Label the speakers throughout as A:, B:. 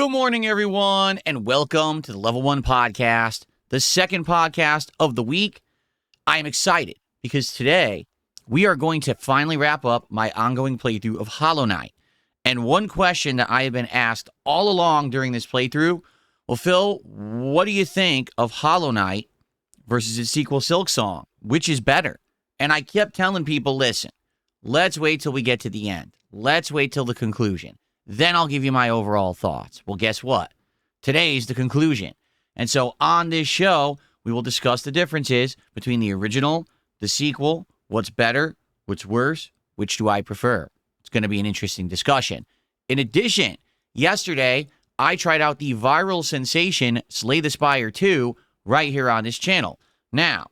A: Good morning, everyone, and welcome to the Level 1 podcast, the second podcast of the week. I am excited because today we are going to finally wrap up my ongoing playthrough of Hollow Knight. And one question that I have been asked all along during this playthrough, well, Phil, what do you think of Hollow Knight versus its sequel, Silksong? Which is better? And I kept telling people, listen, let's wait till we get to the end. Let's wait till the conclusion. Then I'll give you my overall thoughts. Well, guess what? Today's the conclusion. And so on this show, we will discuss the differences between the original, the sequel, what's better, what's worse, which do I prefer. It's going to be an interesting discussion. In addition, yesterday, I tried out the viral sensation Slay the Spire 2 right here on this channel. Now,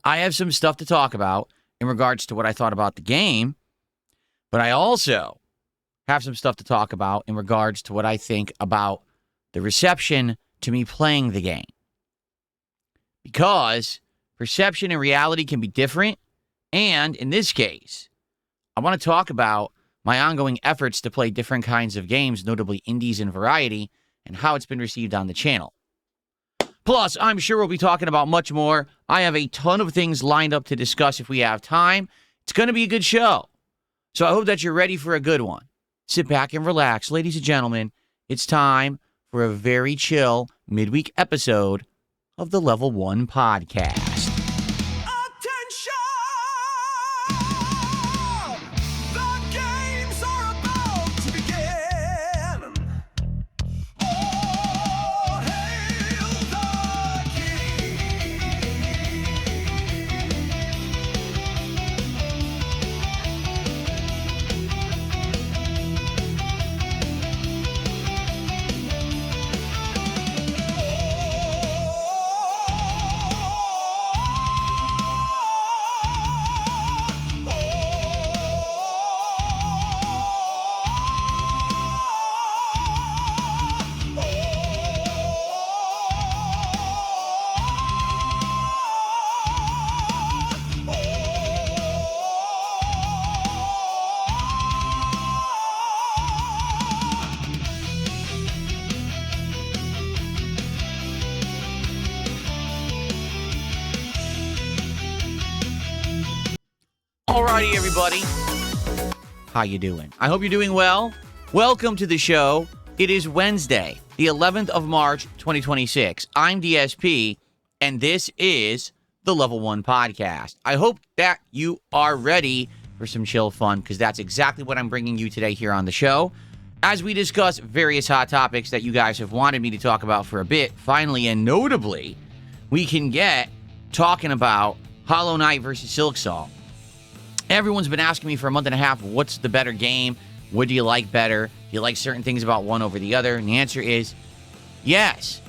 A: I have some stuff to talk about in regards to what I thought about the game, but I also have some stuff to talk about in regards to what I think about the reception to me playing the game. Because perception and reality can be different, and in this case, I want to talk about my ongoing efforts to play different kinds of games, notably indies and variety, and how it's been received on the channel. Plus, I'm sure we'll be talking about much more. I have a ton of things lined up to discuss if we have time. It's going to be a good show. So I hope that you're ready for a good one. Sit back and relax. Ladies and gentlemen, it's time for a very chill midweek episode of the Level 1 podcast. Alrighty, everybody. How you doing? I hope you're doing well. Welcome to the show. It is Wednesday, the 11th of March, 2026. I'm DSP, and this is the Level 1 podcast. I hope that you are ready for some chill fun, because that's exactly what I'm bringing you today here on the show. As we discuss various hot topics that you guys have wanted me to talk about for a bit, finally and notably, we can get talking about Hollow Knight versus Silksong. Everyone's been asking me for a month and a half, what's the better game? What do you like better? Do you like certain things about one over the other? And the answer is yes.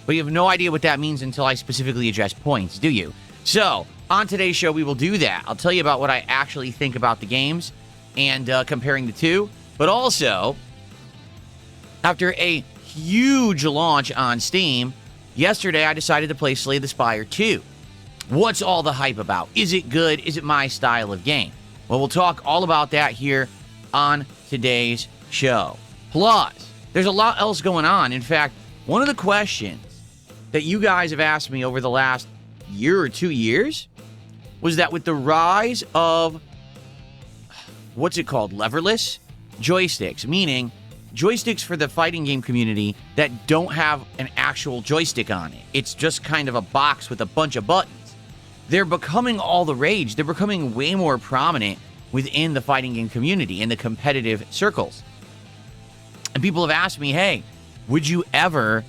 A: But you have no idea what that means until I specifically address points, do you? So, on today's show, we will do that. I'll tell you about what I actually think about the games and comparing the two. But also, after a huge launch on Steam, yesterday I decided to play Slay the Spire 2. What's all the hype about? Is it good? Is it my style of game? Well, we'll talk all about that here on today's show. Plus, there's a lot else going on. In fact, one of the questions that you guys have asked me over the last year or 2 years was that with the rise of, what's it called, Leverless joysticks, meaning joysticks for the fighting game community that don't have an actual joystick on it. It's just kind of a box with a bunch of buttons. They're becoming all the rage. They're becoming way more prominent within the fighting game community, in the competitive circles. And people have asked me, hey, would you ever,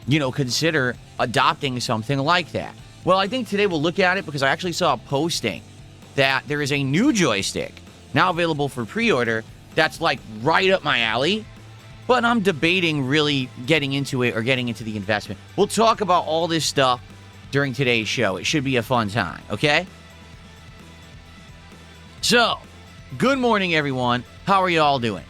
A: consider adopting something like that? Well, I think today we'll look at it because I actually saw a posting that there is a new joystick now available for pre-order that's like right up my alley, but I'm debating really getting into it or getting into the investment. We'll talk about all this stuff during today's show. It should be a fun time, okay? So, good morning, everyone. How are you all doing?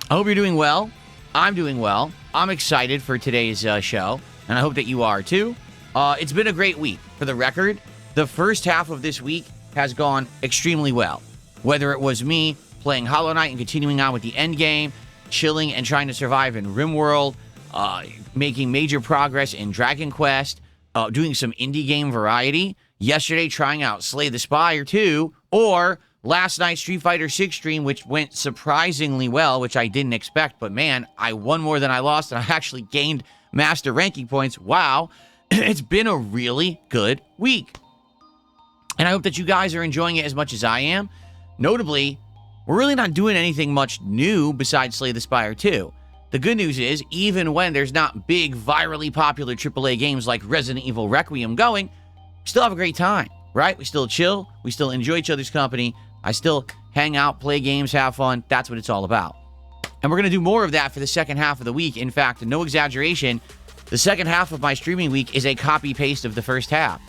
A: I hope you're doing well. I'm doing well. I'm excited for today's show, and I hope that you are too. It's been a great week. For the record, the first half of this week has gone extremely well. Whether it was me playing Hollow Knight and continuing on with the end game, chilling and trying to survive in RimWorld, making major progress in Dragon Quest, doing some indie game variety. Yesterday, trying out Slay the Spire 2, or last night's Street Fighter 6 stream, which went surprisingly well, which I didn't expect. But man, I won more than I lost, and I actually gained master ranking points. Wow. It's been a really good week. And I hope that you guys are enjoying it as much as I am. Notably, we're really not doing anything much new besides Slay the Spire 2. The good news is, even when there's not big, virally popular AAA games like Resident Evil Requiem going, we still have a great time, right? We still chill. We still enjoy each other's company. I still hang out, play games, have fun. That's what it's all about. And we're going to do more of that for the second half of the week. In fact, no exaggeration, the second half of my streaming week is a copy-paste of the first half.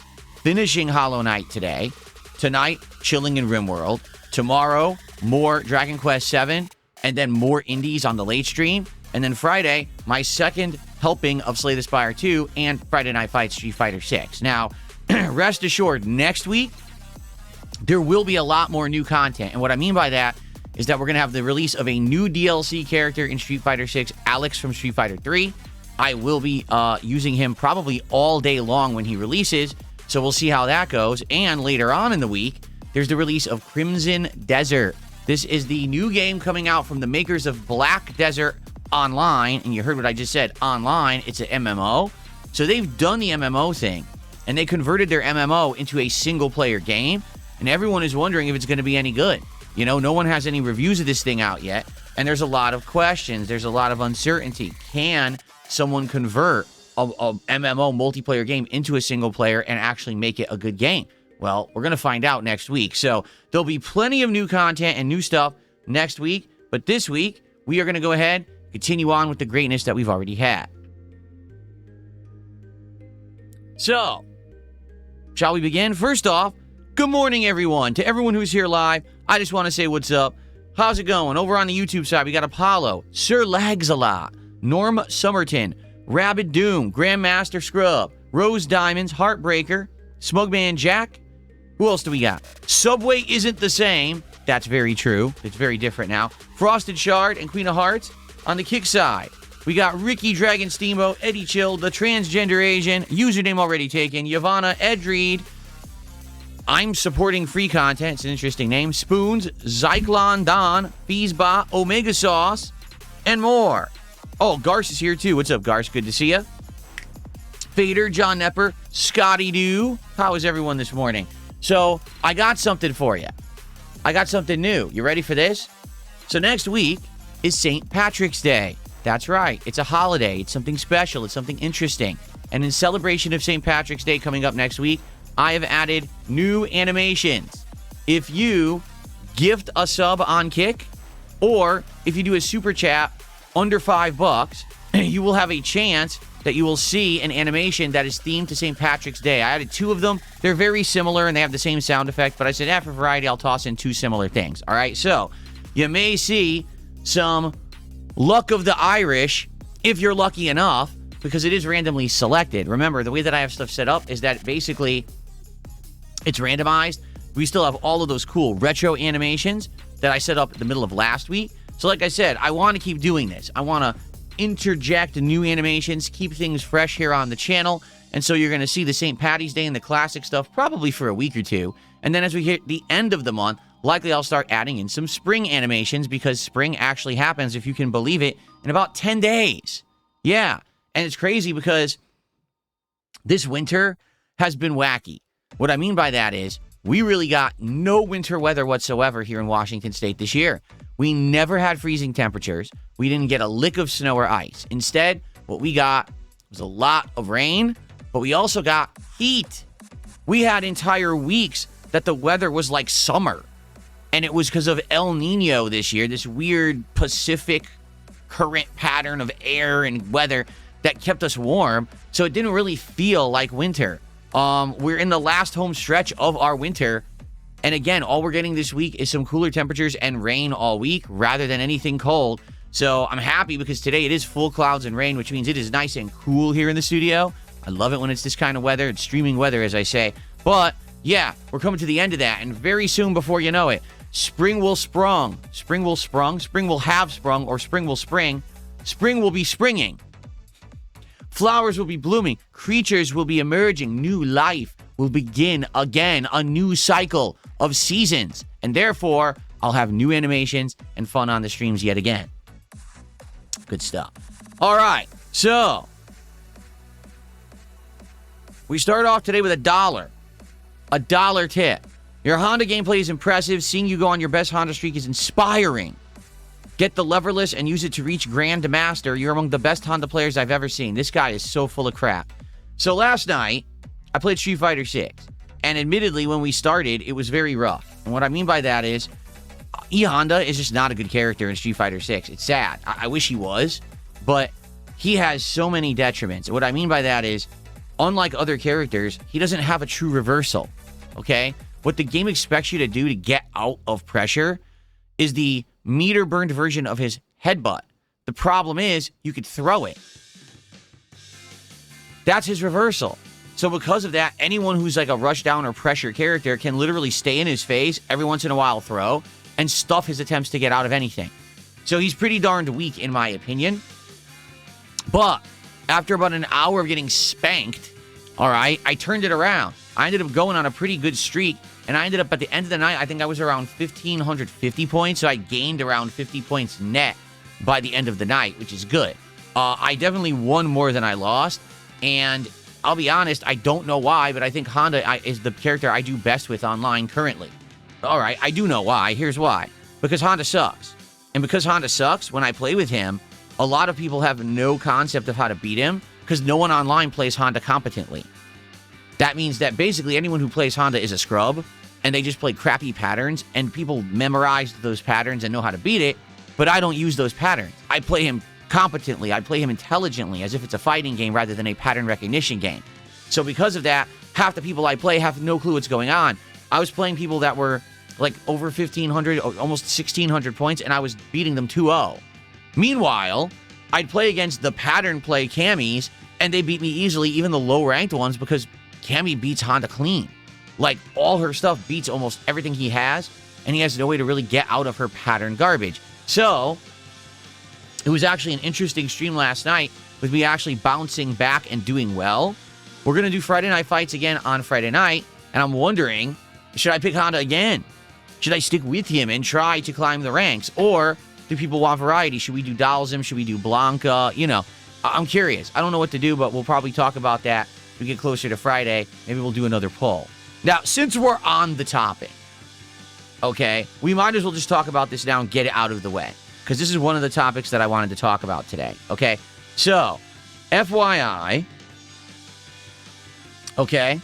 A: Finishing Hollow Knight today. Tonight, chilling in RimWorld. Tomorrow, more Dragon Quest VII, and then more indies on the late stream. And then Friday, my second helping of Slay the Spire 2 and Friday Night Fights Street Fighter 6. Now, rest assured, next week, there will be a lot more new content. And what I mean by that is that we're going to have the release of a new DLC character in Street Fighter 6, Alex from Street Fighter 3. I will be using him probably all day long when he releases, so we'll see how that goes. And later on in the week, there's the release of Crimson Desert. This is the new game coming out from the makers of Black Desert Online, and you heard what I just said, online. It's an MMO. So they've done the MMO thing, and they converted their MMO into a single-player game, and everyone is wondering if it's going to be any good. You know, no one has any reviews of this thing out yet, and there's a lot of questions. There's a lot of uncertainty. Can someone convert a MMO multiplayer game into a single-player and actually make it a good game? Well, we're going to find out next week. So there'll be plenty of new content and new stuff next week, but this week, we are going to go ahead continue on with the greatness that we've already had. So, shall we begin? First off, good morning, everyone. To everyone who's here live, I just want to say what's up. How's it going? Over on the YouTube side, we got Apollo, Sir Lags-a-Lot, Norm Summerton, Rabid Doom, Grandmaster Scrub, Rose Diamonds, Heartbreaker, Smugman Jack. Who else do we got? Subway isn't the same. That's very true. It's very different now. Frosted Shard and Queen of Hearts. On the kick side, we got Ricky Dragon Steamboat, Eddie Chill, the Transgender Asian, username already taken, Yavanna, Ed Reed. I'm supporting free content. It's an interesting name. Spoons, Zyklon Don, Feesbot, Omega Sauce, and more. Oh, Garce is here too. What's up, Garce? Good to see you. Fader, John Nepper, Scotty Doo. How is everyone this morning? So, I got something for you. I got something new. You ready for this? So next week is St. Patrick's Day. That's right. It's a holiday. It's something special. It's something interesting. And in celebration of St. Patrick's Day coming up next week, I have added new animations. If you gift a sub on Kick, or if you do a super chat under $5, you will have a chance that you will see an animation that is themed to St. Patrick's Day. I added 2 of them. They're very similar and they have the same sound effect, but I said, for variety, I'll toss in 2 similar things. All right, so you may see some Luck of the Irish if you're lucky enough, because it is randomly selected. Remember, the way that I have stuff set up is that basically it's randomized. We still have all of those cool retro animations that I set up in the middle of last week. So like I said, I want to keep doing this. I want to interject new animations, keep things fresh here on the channel. And so you're going to see the St. Patty's Day and the classic stuff probably for a week or 2. And then as we hit the end of the month, likely I'll start adding in some spring animations, because spring actually happens, if you can believe it, in about 10 days. Yeah. And it's crazy because this winter has been wacky. What I mean by that is we really got no winter weather whatsoever here in Washington State this year. We never had freezing temperatures. We didn't get a lick of snow or ice. Instead, what we got was a lot of rain, but we also got heat. We had entire weeks that the weather was like summer. And it was because of El Nino this year, this weird Pacific current pattern of air and weather that kept us warm. So it didn't really feel like winter. We're in the last home stretch of our winter. And again, all we're getting this week is some cooler temperatures and rain all week rather than anything cold. So I'm happy because today it is full clouds and rain, which means it is nice and cool here in the studio. I love it when it's this kind of weather. It's streaming weather, as I say. But yeah, we're coming to the end of that. And very soon, before you know it, Spring will sprung. Spring will sprung. Spring will have sprung, or spring will spring. Spring will be springing. Flowers will be blooming. Creatures will be emerging. New life will begin again. A new cycle of seasons. And therefore, I'll have new animations and fun on the streams yet again. Good stuff. All right. So, we start off today with $1. $1 tip. Your Honda gameplay is impressive. Seeing you go on your best Honda streak is inspiring. Get the Leverless and use it to reach Grand Master. You're among the best Honda players I've ever seen. This guy is so full of crap. So last night, I played Street Fighter 6. And admittedly, when we started, it was very rough. And what I mean by that is, E-Honda is just not a good character in Street Fighter 6. It's sad. I wish he was. But he has so many detriments. And what I mean by that is, unlike other characters, he doesn't have a true reversal. Okay? What the game expects you to do to get out of pressure is the meter-burned version of his headbutt. The problem is, you could throw it. That's his reversal. So because of that, anyone who's like a rushdown or pressure character can literally stay in his face, every once in a while throw, and stuff his attempts to get out of anything. So he's pretty darned weak, in my opinion. But after about an hour of getting spanked, all right, I turned it around. I ended up going on a pretty good streak, and I ended up at the end of the night, I think I was around 1,550 points, so I gained around 50 points net by the end of the night, which is good. I definitely won more than I lost, and I'll be honest, I don't know why, but I think Honda is the character I do best with online currently. All right, I do know why. Here's why. Because Honda sucks. And because Honda sucks, when I play with him, a lot of people have no concept of how to beat him because no one online plays Honda competently. That means that basically anyone who plays Honda is a scrub, and they just play crappy patterns, and people memorized those patterns and know how to beat it, but I don't use those patterns. I play him competently. I play him intelligently, as if it's a fighting game rather than a pattern recognition game. So because of that, half the people I play have no clue what's going on. I was playing people that were like over 1,500, almost 1,600 points, and I was beating them 2-0. Meanwhile, I'd play against the pattern play Cammies, and they beat me easily, even the low-ranked ones, because Cammy beats Honda clean. Like, all her stuff beats almost everything he has, and he has no way to really get out of her pattern garbage. So, it was actually an interesting stream last night with me actually bouncing back and doing well. We're going to do Friday Night Fights again on Friday night, and I'm wondering, should I pick Honda again? Should I stick with him and try to climb the ranks? Or do people want variety? Should we do Dalsim? Should we do Blanca? You know, I'm curious. I don't know what to do, but we'll probably talk about that when we get closer to Friday. Maybe we'll do another poll. Now, since we're on the topic, okay, we might as well just talk about this now and get it out of the way, because this is one of the topics that I wanted to talk about today, okay? So, FYI, okay,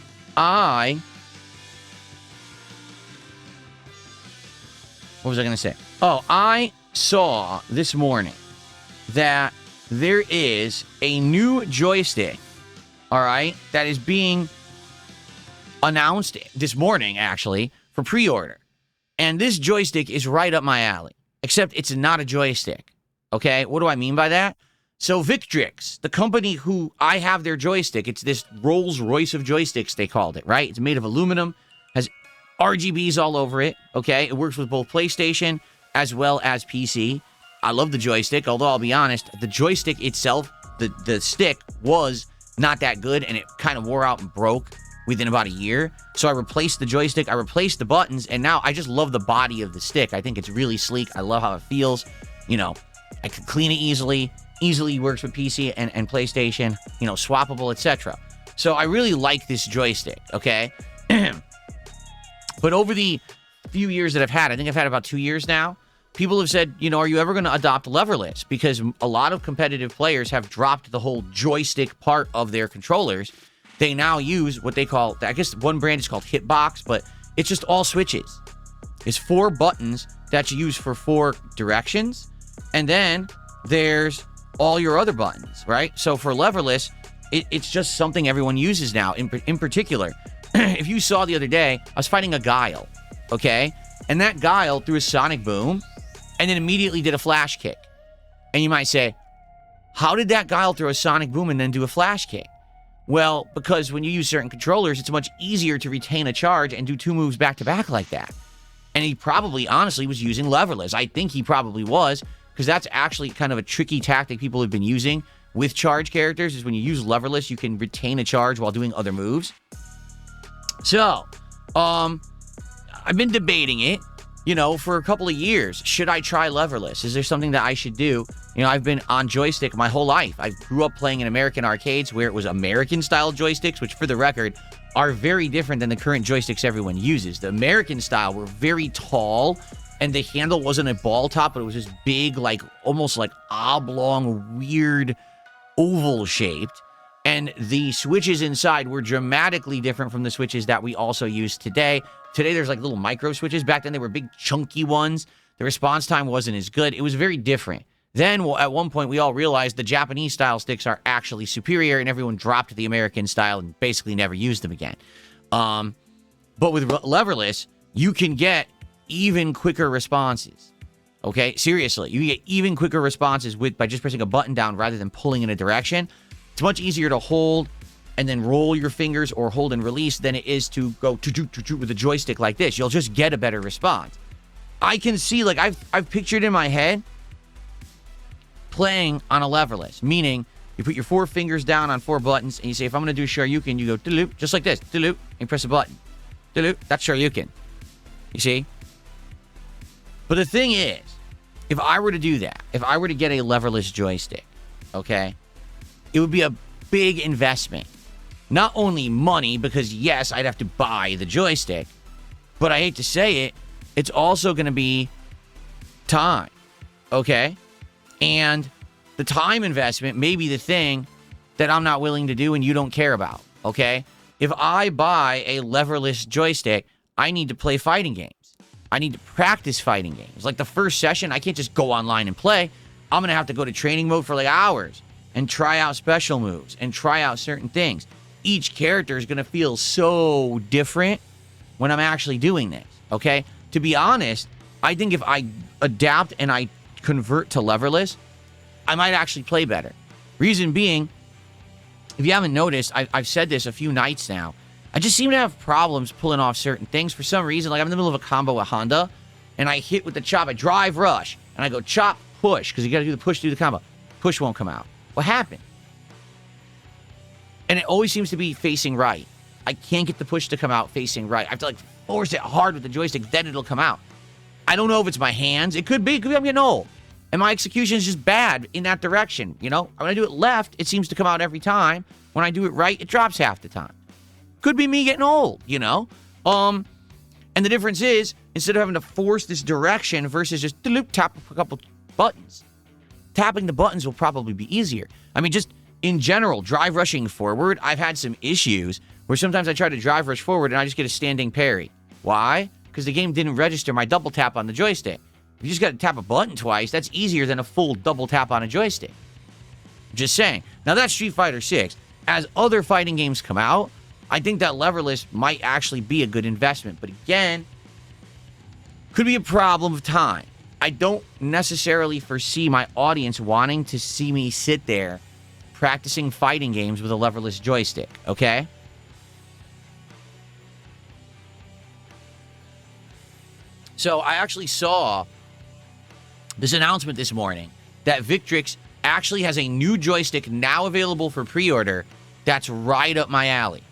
A: what was I going to say? Oh, I saw this morning that there is a new joystick, all right, that is being announced this morning, actually, for pre-order. And this joystick is right up my alley, except it's not a joystick, okay? What do I mean by that? So Victrix, the company who I have their joystick, it's this Rolls Royce of joysticks, they called it, right? It's made of aluminum, has RGBs all over it, okay? It works with both PlayStation as well as PC. I love the joystick, although I'll be honest, the joystick itself, the stick, was not that good, and it kind of wore out and broke within about a year. So I replaced the joystick, I replaced the buttons, and now I just love the body of the stick. I think it's really sleek. I love how it feels. You know, I can clean it easily works with PC and PlayStation, you know, swappable, etc. So I really like this joystick, okay? But over the few years that I've had, I think I've had about 2 years now, people have said, you know, are you ever going to adopt Leverless? Because a lot of competitive players have dropped the whole joystick part of their controllers. They now use what they call, I guess one brand is called Hitbox, but it's just all switches. It's 4 buttons that you use for 4 directions, and then there's all your other buttons, right? So for Leverless, it's just something everyone uses now. In particular, if you saw the other day, I was fighting a Guile, okay? And that Guile threw a Sonic Boom and then immediately did a Flash Kick. And you might say, how did that Guile throw a Sonic Boom and then do a Flash Kick? Well, because when you use certain controllers, it's much easier to retain a charge and do 2 moves back-to-back like that. And he probably, honestly, was using Leverless. I think he probably was, because that's actually kind of a tricky tactic people have been using with charge characters, is when you use Leverless, you can retain a charge while doing other moves. So, I've been debating it, for a couple of years. Should I try Leverless? Is there something that I should do? I've been on joystick my whole life. I grew up playing in American arcades where it was American-style joysticks, which, for the record, are very different than the current joysticks everyone uses. The American style were very tall, and the handle wasn't a ball top, but it was this big, almost like oblong, weird, oval-shaped. And the switches inside were dramatically different from the switches that we also use today. Today, there's little micro switches. Back then, they were big, chunky ones. The response time wasn't as good. It was very different. Then, at one point, we all realized the Japanese-style sticks are actually superior, and everyone dropped the American style and basically never used them again. But with Leverless, you can get even quicker responses. Okay? Seriously. You can get even quicker responses by just pressing a button down rather than pulling in a direction. It's much easier to hold and then roll your fingers or hold and release than it is to go with a joystick like this. You'll just get a better response. I can see, I've pictured in my head playing on a Leverless, meaning you put your 4 fingers down on 4 buttons and you say, if I'm going to do Shoryuken, you go daloop, just like this, daloop, and you press a button. Daloop, that's Shoryuken. You see? But the thing is, if I were to do that, if I were to get a Leverless joystick, okay, it would be a big investment. Not only money, because yes, I'd have to buy the joystick, but I hate to say it, it's also going to be time, okay? And the time investment may be the thing that I'm not willing to do and you don't care about, okay? If I buy a Leverless joystick, I need to play fighting games. I need to practice fighting games. Like the first session, I can't just go online and play. I'm going to have to go to training mode for hours and try out special moves and try out certain things. Each character is going to feel so different when I'm actually doing this, okay? To be honest, I think if I adapt and I convert to Leverless, I might actually play better. Reason being, if you haven't noticed, I've said this a few nights now, I just seem to have problems pulling off certain things for some reason. I'm in the middle of a combo with Honda, and I hit with the chop, I drive rush, and I go chop, push, because you got to do the push to do the combo. Push won't come out. What happened? And it always seems to be facing right. I can't get the push to come out facing right. I have to force it hard with the joystick, then it'll come out. I don't know if it's my hands. It could be I'm getting old. And my execution is just bad in that direction, When I do it left, it seems to come out every time. When I do it right, it drops half the time. Could be me getting old, And the difference is, instead of having to force this direction versus just tap a couple buttons, tapping the buttons will probably be easier. Just in general, drive rushing forward, I've had some issues where sometimes I try to drive rush forward and I just get a standing parry. Why? Because the game didn't register my double tap on the joystick. If you just got to tap a button twice, that's easier than a full double tap on a joystick. Just saying. Now that's Street Fighter 6. As other fighting games come out, I think that Leverless might actually be a good investment. But again, could be a problem of time. I don't necessarily foresee my audience wanting to see me sit there practicing fighting games with a Leverless joystick, okay? So I actually saw this announcement this morning that Victrix actually has a new joystick now available for pre-order that's right up my alley.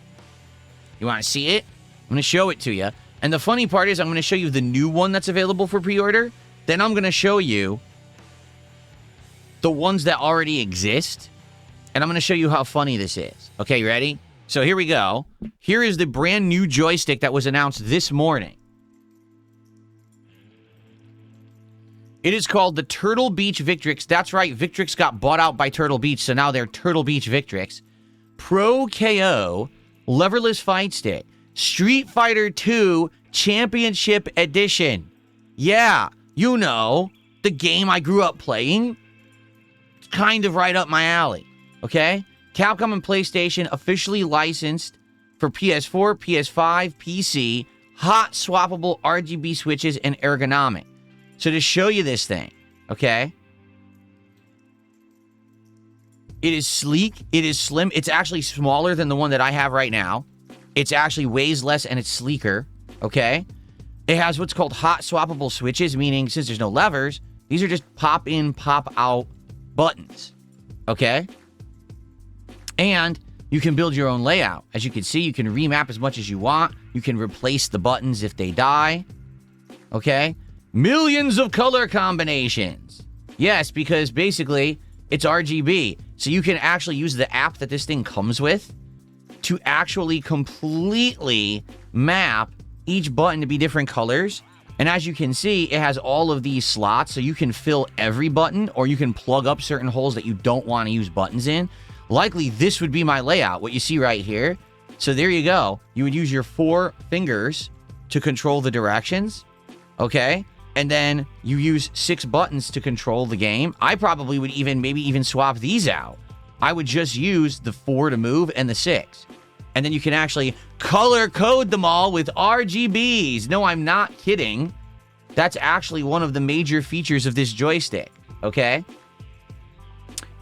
A: You want to see it? I'm going to show it to you. And the funny part is I'm going to show you the new one that's available for pre-order. Then I'm going to show you the ones that already exist. And I'm going to show you how funny this is. Okay, you ready? So here we go. Here is the brand new joystick that was announced this morning. It is called the Turtle Beach Victrix. That's right, Victrix got bought out by Turtle Beach, so now they're Turtle Beach Victrix. Pro KO Leverless Fight Stick. Street Fighter 2 Championship Edition. Yeah, the game I grew up playing. It's kind of right up my alley, okay? Capcom and PlayStation officially licensed for PS4, PS5, PC, hot swappable RGB switches, and ergonomic. So to show you this thing, okay? It is sleek. It is slim. It's actually smaller than the one that I have right now. It's actually weighs less and it's sleeker, okay? It has what's called hot swappable switches, meaning since there's no levers, these are just pop in, pop out buttons. Okay? And you can build your own layout. As you can see, you can remap as much as you want. You can replace the buttons if they die. Okay? Millions of color combinations. Yes, because basically it's RGB. So you can actually use the app that this thing comes with to actually completely map each button to be different colors. And as you can see, it has all of these slots, so you can fill every button, or you can plug up certain holes that you don't want to use buttons in. Likely, this would be my layout, what you see right here. So there you go. You would use your 4 fingers to control the directions, okay? And then you use 6 buttons to control the game. I probably would maybe even swap these out. I would just use the 4 to move and the 6. And then you can actually color code them all with RGBs. No, I'm not kidding. That's actually one of the major features of this joystick, okay?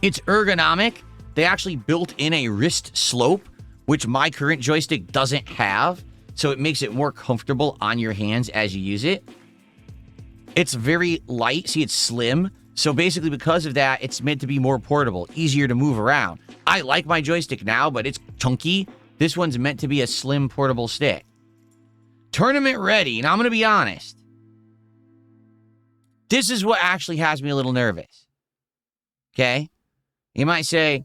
A: It's ergonomic. They actually built in a wrist slope, which my current joystick doesn't have. So it makes it more comfortable on your hands as you use it. It's very light. See, it's slim. So basically because of that, it's meant to be more portable, easier to move around. I like my joystick now, but it's chunky. This one's meant to be a slim, portable stick. Tournament ready. And I'm going to be honest. This is what actually has me a little nervous. Okay? You might say,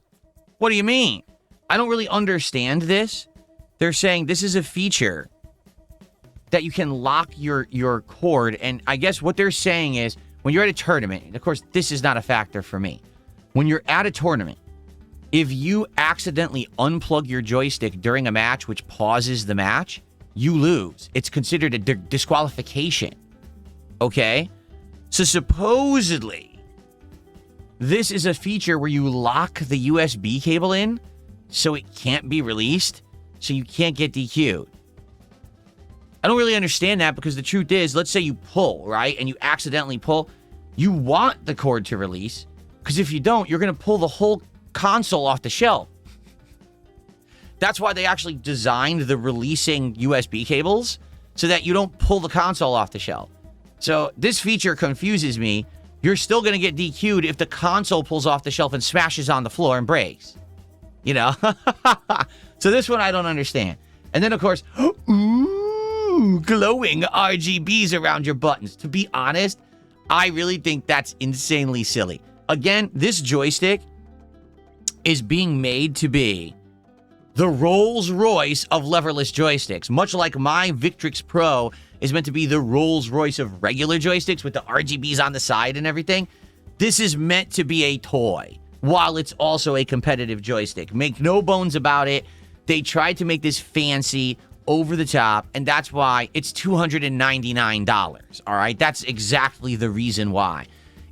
A: what do you mean? I don't really understand this. They're saying this is a feature that you can lock your cord. And I guess what they're saying is when you're at a tournament, and of course, this is not a factor for me. When you're at a tournament, if you accidentally unplug your joystick during a match, which pauses the match, you lose. It's considered a disqualification. Okay? So supposedly, this is a feature where you lock the USB cable in so it can't be released, so you can't get DQ'd. I don't really understand that because the truth is, let's say you pull, right? And you accidentally pull. You want the cord to release because if you don't, you're going to pull the whole console off the shelf. That's why they actually designed the releasing USB cables so that you don't pull the console off the shelf. So this feature confuses me. You're still going to get DQ'd if the console pulls off the shelf and smashes on the floor and breaks. You know? So this one I don't understand. And then, of course, ooh, glowing RGBs around your buttons. To be honest, I really think that's insanely silly. Again, this joystick is being made to be the Rolls-Royce of leverless joysticks. Much like my Victrix Pro is meant to be the Rolls-Royce of regular joysticks with the RGBs on the side and everything. This is meant to be a toy, while it's also a competitive joystick. Make no bones about it. They tried to make this fancy, over the top, and that's why it's $299, all right? That's exactly the reason why.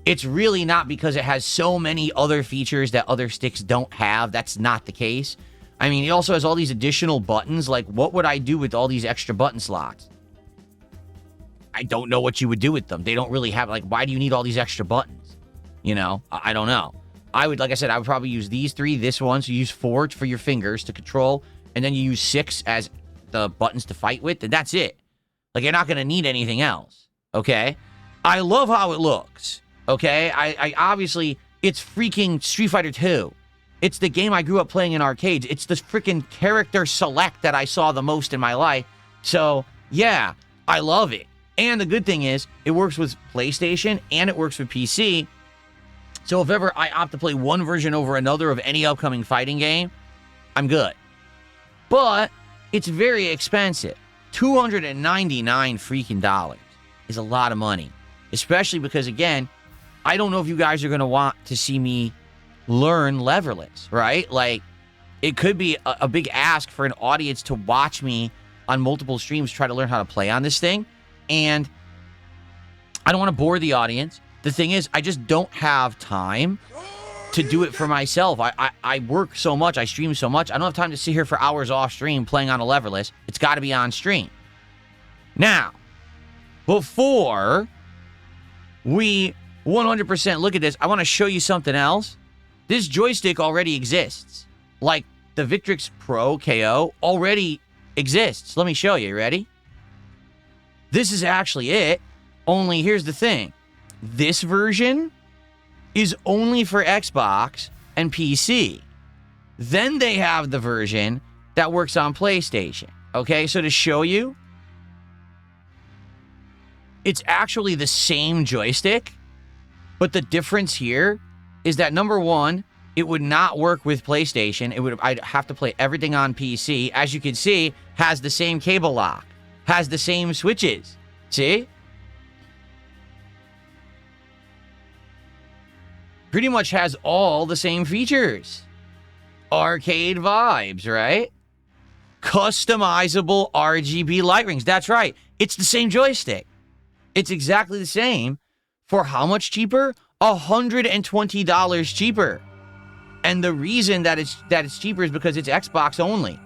A: It's really not because it has so many other features that other sticks don't have. That's not the case. I mean, it also has all these additional buttons. Like, what would I do with all these extra button slots? I don't know what you would do with them. They don't really have, like, why do you need all these extra buttons? You know, I don't know. I would, like I said, I would probably use these 3, this one. So you use 4 for your fingers to control, and then you use 6 as the buttons to fight with, and that's it. Like, you're not going to need anything else, okay? I love how it looks, okay? I obviously, it's freaking Street Fighter 2. It's the game I grew up playing in arcades. It's the freaking character select that I saw the most in my life. So, yeah, I love it. And the good thing is, it works with PlayStation, and it works with PC. So if ever I opt to play one version over another of any upcoming fighting game, I'm good. But it's very expensive. $299 freaking dollars is a lot of money. Especially because, again, I don't know if you guys are going to want to see me learn leverless, right? Like, it could be a big ask for an audience to watch me on multiple streams try to learn how to play on this thing. And I don't want to bore the audience. The thing is, I just don't have time to do it for myself. I work so much. I stream so much. I don't have time to sit here for hours off stream playing on a leverless. It's got to be on stream. Now, before we 100% look at this, I want to show you something else. This joystick already exists. Like, the Victrix Pro KO already exists. Let me show you. Ready? this is actually it. Only here's the thing. This version is only for Xbox and PC. Then they have the version that works on PlayStation. Okay, so to show you, it's actually the same joystick, but the difference here is that, number one, it would not work with PlayStation. I'd have to play everything on PC. As you can see, has the same cable lock, has the same switches. See? Pretty much has all the same features. Arcade vibes, right? Customizable RGB light rings. That's right. It's the same joystick. It's exactly the same. For how much cheaper? $120 cheaper. And the reason that it's cheaper is because it's Xbox only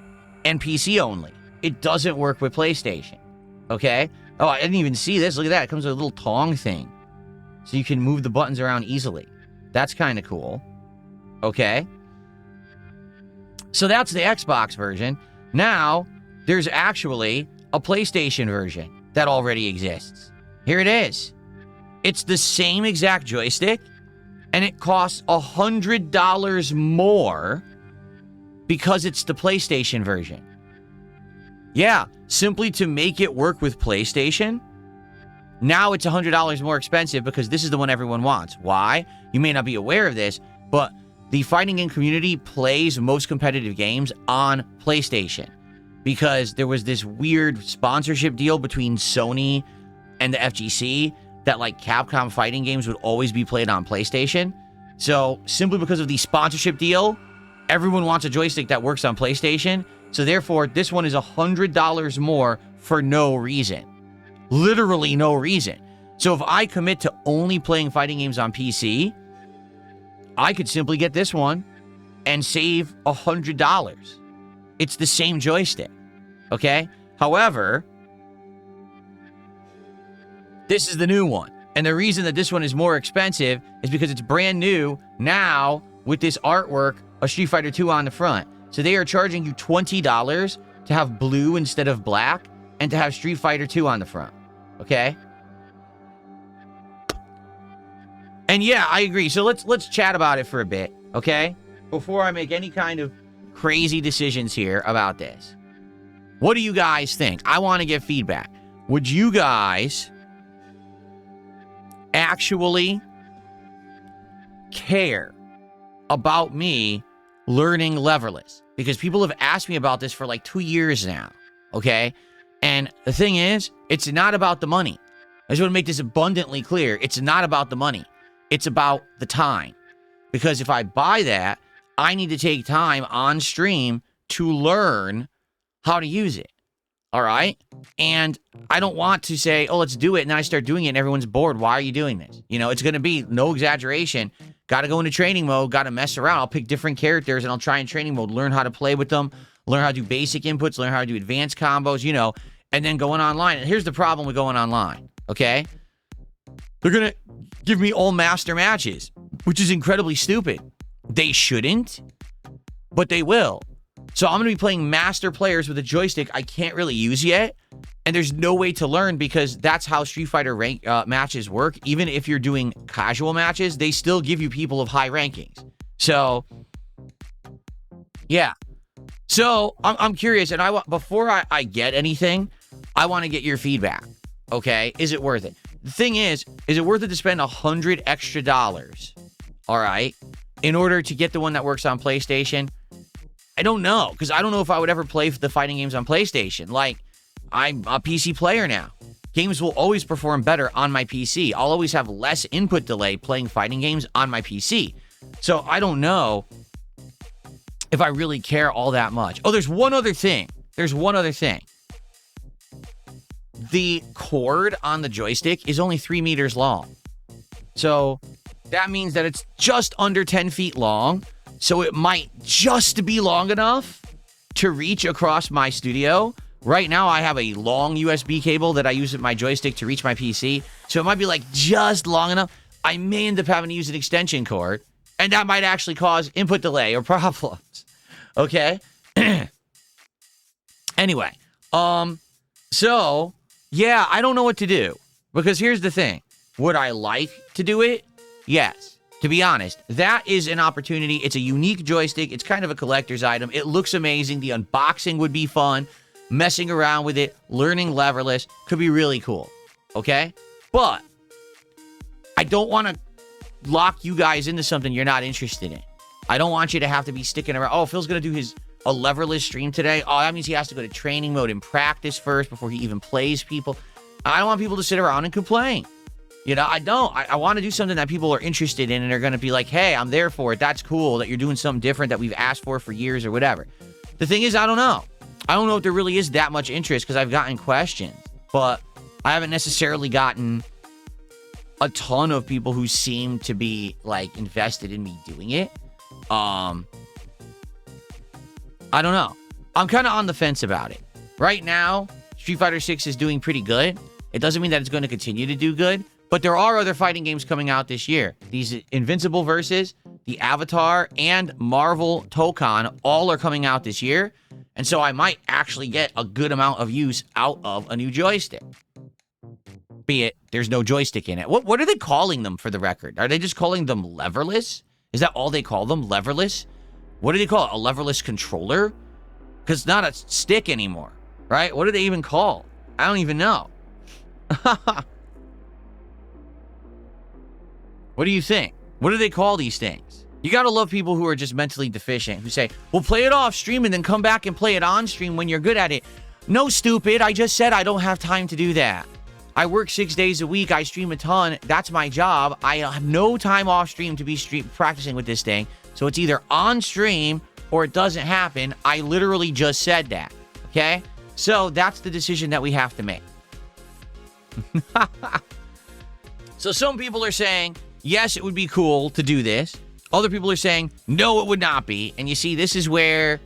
A: and PC only. It doesn't work with PlayStation. Okay? Oh, I didn't even see this. Look at that. It comes with a little tong thing. So you can move the buttons around easily. That's kind of cool. Okay? So that's the Xbox version. Now, there's actually a PlayStation version that already exists. Here it is. It's the same exact joystick, and it costs $100 more because it's the PlayStation version. Yeah, simply to make it work with PlayStation, now it's $100 more expensive because this is the one everyone wants. Why? You may not be aware of this, but the fighting game community plays most competitive games on PlayStation because there was this weird sponsorship deal between Sony and the FGC that, like, Capcom fighting games would always be played on PlayStation. So simply because of the sponsorship deal, everyone wants a joystick that works on PlayStation. So therefore, this one is $100 more for no reason. Literally no reason. So if I commit to only playing fighting games on PC, I could simply get this one and save $100. It's the same joystick. Okay? However, this is the new one. And the reason that this one is more expensive is because it's brand new now with this artwork of Street Fighter 2 on the front. So they are charging you $20 to have blue instead of black and to have Street Fighter 2 on the front. Okay? And yeah, I agree. So let's chat about it for a bit, okay? Before I make any kind of crazy decisions here about this. What do you guys think? I want to get feedback. Would you guys actually care about me learning Leverless? Because people have asked me about this for like 2 years now, okay? And the thing is, it's not about the money. I just want to make this abundantly clear. It's not about the money. It's about the time. Because if I buy that, I need to take time on stream to learn how to use it. All right? And I don't want to say, oh, let's do it. And then I start doing it and everyone's bored. Why are you doing this? You know, it's going to be no exaggeration. Got to go into training mode. Got to mess around. I'll pick different characters and I'll try in training mode. Learn how to play with them. Learn how to do basic inputs. Learn how to do advanced combos, you know. And then going online. And here's the problem with going online. Okay? They're going to give me all master matches, which is incredibly stupid. They shouldn't, but they will. So I'm going to be playing master players with a joystick I can't really use yet, and there's no way to learn because that's how Street Fighter matches work. Even if you're doing casual matches, they still give you people of high rankings. So, yeah. So I'm curious, and before I get anything, I want to get your feedback. Okay, is it worth it? The thing is it worth it to spend $100 extra? All right, in order to get the one that works on PlayStation? I don't know, because I don't know if I would ever play the fighting games on PlayStation. Like, I'm a PC player now. Games will always perform better on my PC. I'll always have less input delay playing fighting games on my PC. So I don't know if I really care all that much. Oh, there's one other thing. The cord on the joystick is only 3 meters long. So that means that it's just under 10 feet long. So it might just be long enough to reach across my studio. Right now, I have a long USB cable that I use with my joystick to reach my PC. So it might be like just long enough. I may end up having to use an extension cord. And that might actually cause input delay or problems. Okay? Anyway, so Yeah, I don't know what to do. Because here's the thing. Would I like to do it? Yes. To be honest, that is an opportunity. It's a unique joystick. It's kind of a collector's item. It looks amazing. The unboxing would be fun. Messing around with it, learning Leverless could be really cool. Okay? But I don't want to lock you guys into something you're not interested in. I don't want you to have to be sticking around. Oh, Phil's going to do a Leverless stream today. Oh, that means he has to go to training mode and practice first before he even plays people. I don't want people to sit around and complain. You know, I don't. I want to do something that people are interested in and are going to be like, hey, I'm there for it. That's cool that you're doing something different that we've asked for years or whatever. The thing is, I don't know. I don't know if there really is that much interest because I've gotten questions, but I haven't necessarily gotten a ton of people who seem to be like invested in me doing it. I don't know. I'm kind of on the fence about it. Right now, Street Fighter 6 is doing pretty good. It doesn't mean that it's going to continue to do good, but there are other fighting games coming out this year. These Invincible Versus, the Avatar, and Marvel Tokon all are coming out this year. And so I might actually get a good amount of use out of a new joystick. Be it, there's no joystick in it. What are they calling them for the record? Are they just calling them leverless? Is that all they call them? Leverless? What do they call it? A leverless controller? Because it's not a stick anymore, right? What do they even call? I don't even know. What do you think? What do they call these things? You gotta love people who are just mentally deficient, who say, well, play it off stream and then come back and play it on stream when you're good at it. No, stupid. I just said I don't have time to do that. I work 6 days a week. I stream a ton. That's my job. I have no time off stream to be practicing with this thing. So it's either on stream or it doesn't happen. I literally just said that. Okay? So that's the decision that we have to make. So some people are saying, yes, it would be cool to do this. Other people are saying, no, it would not be. And you see, this is where,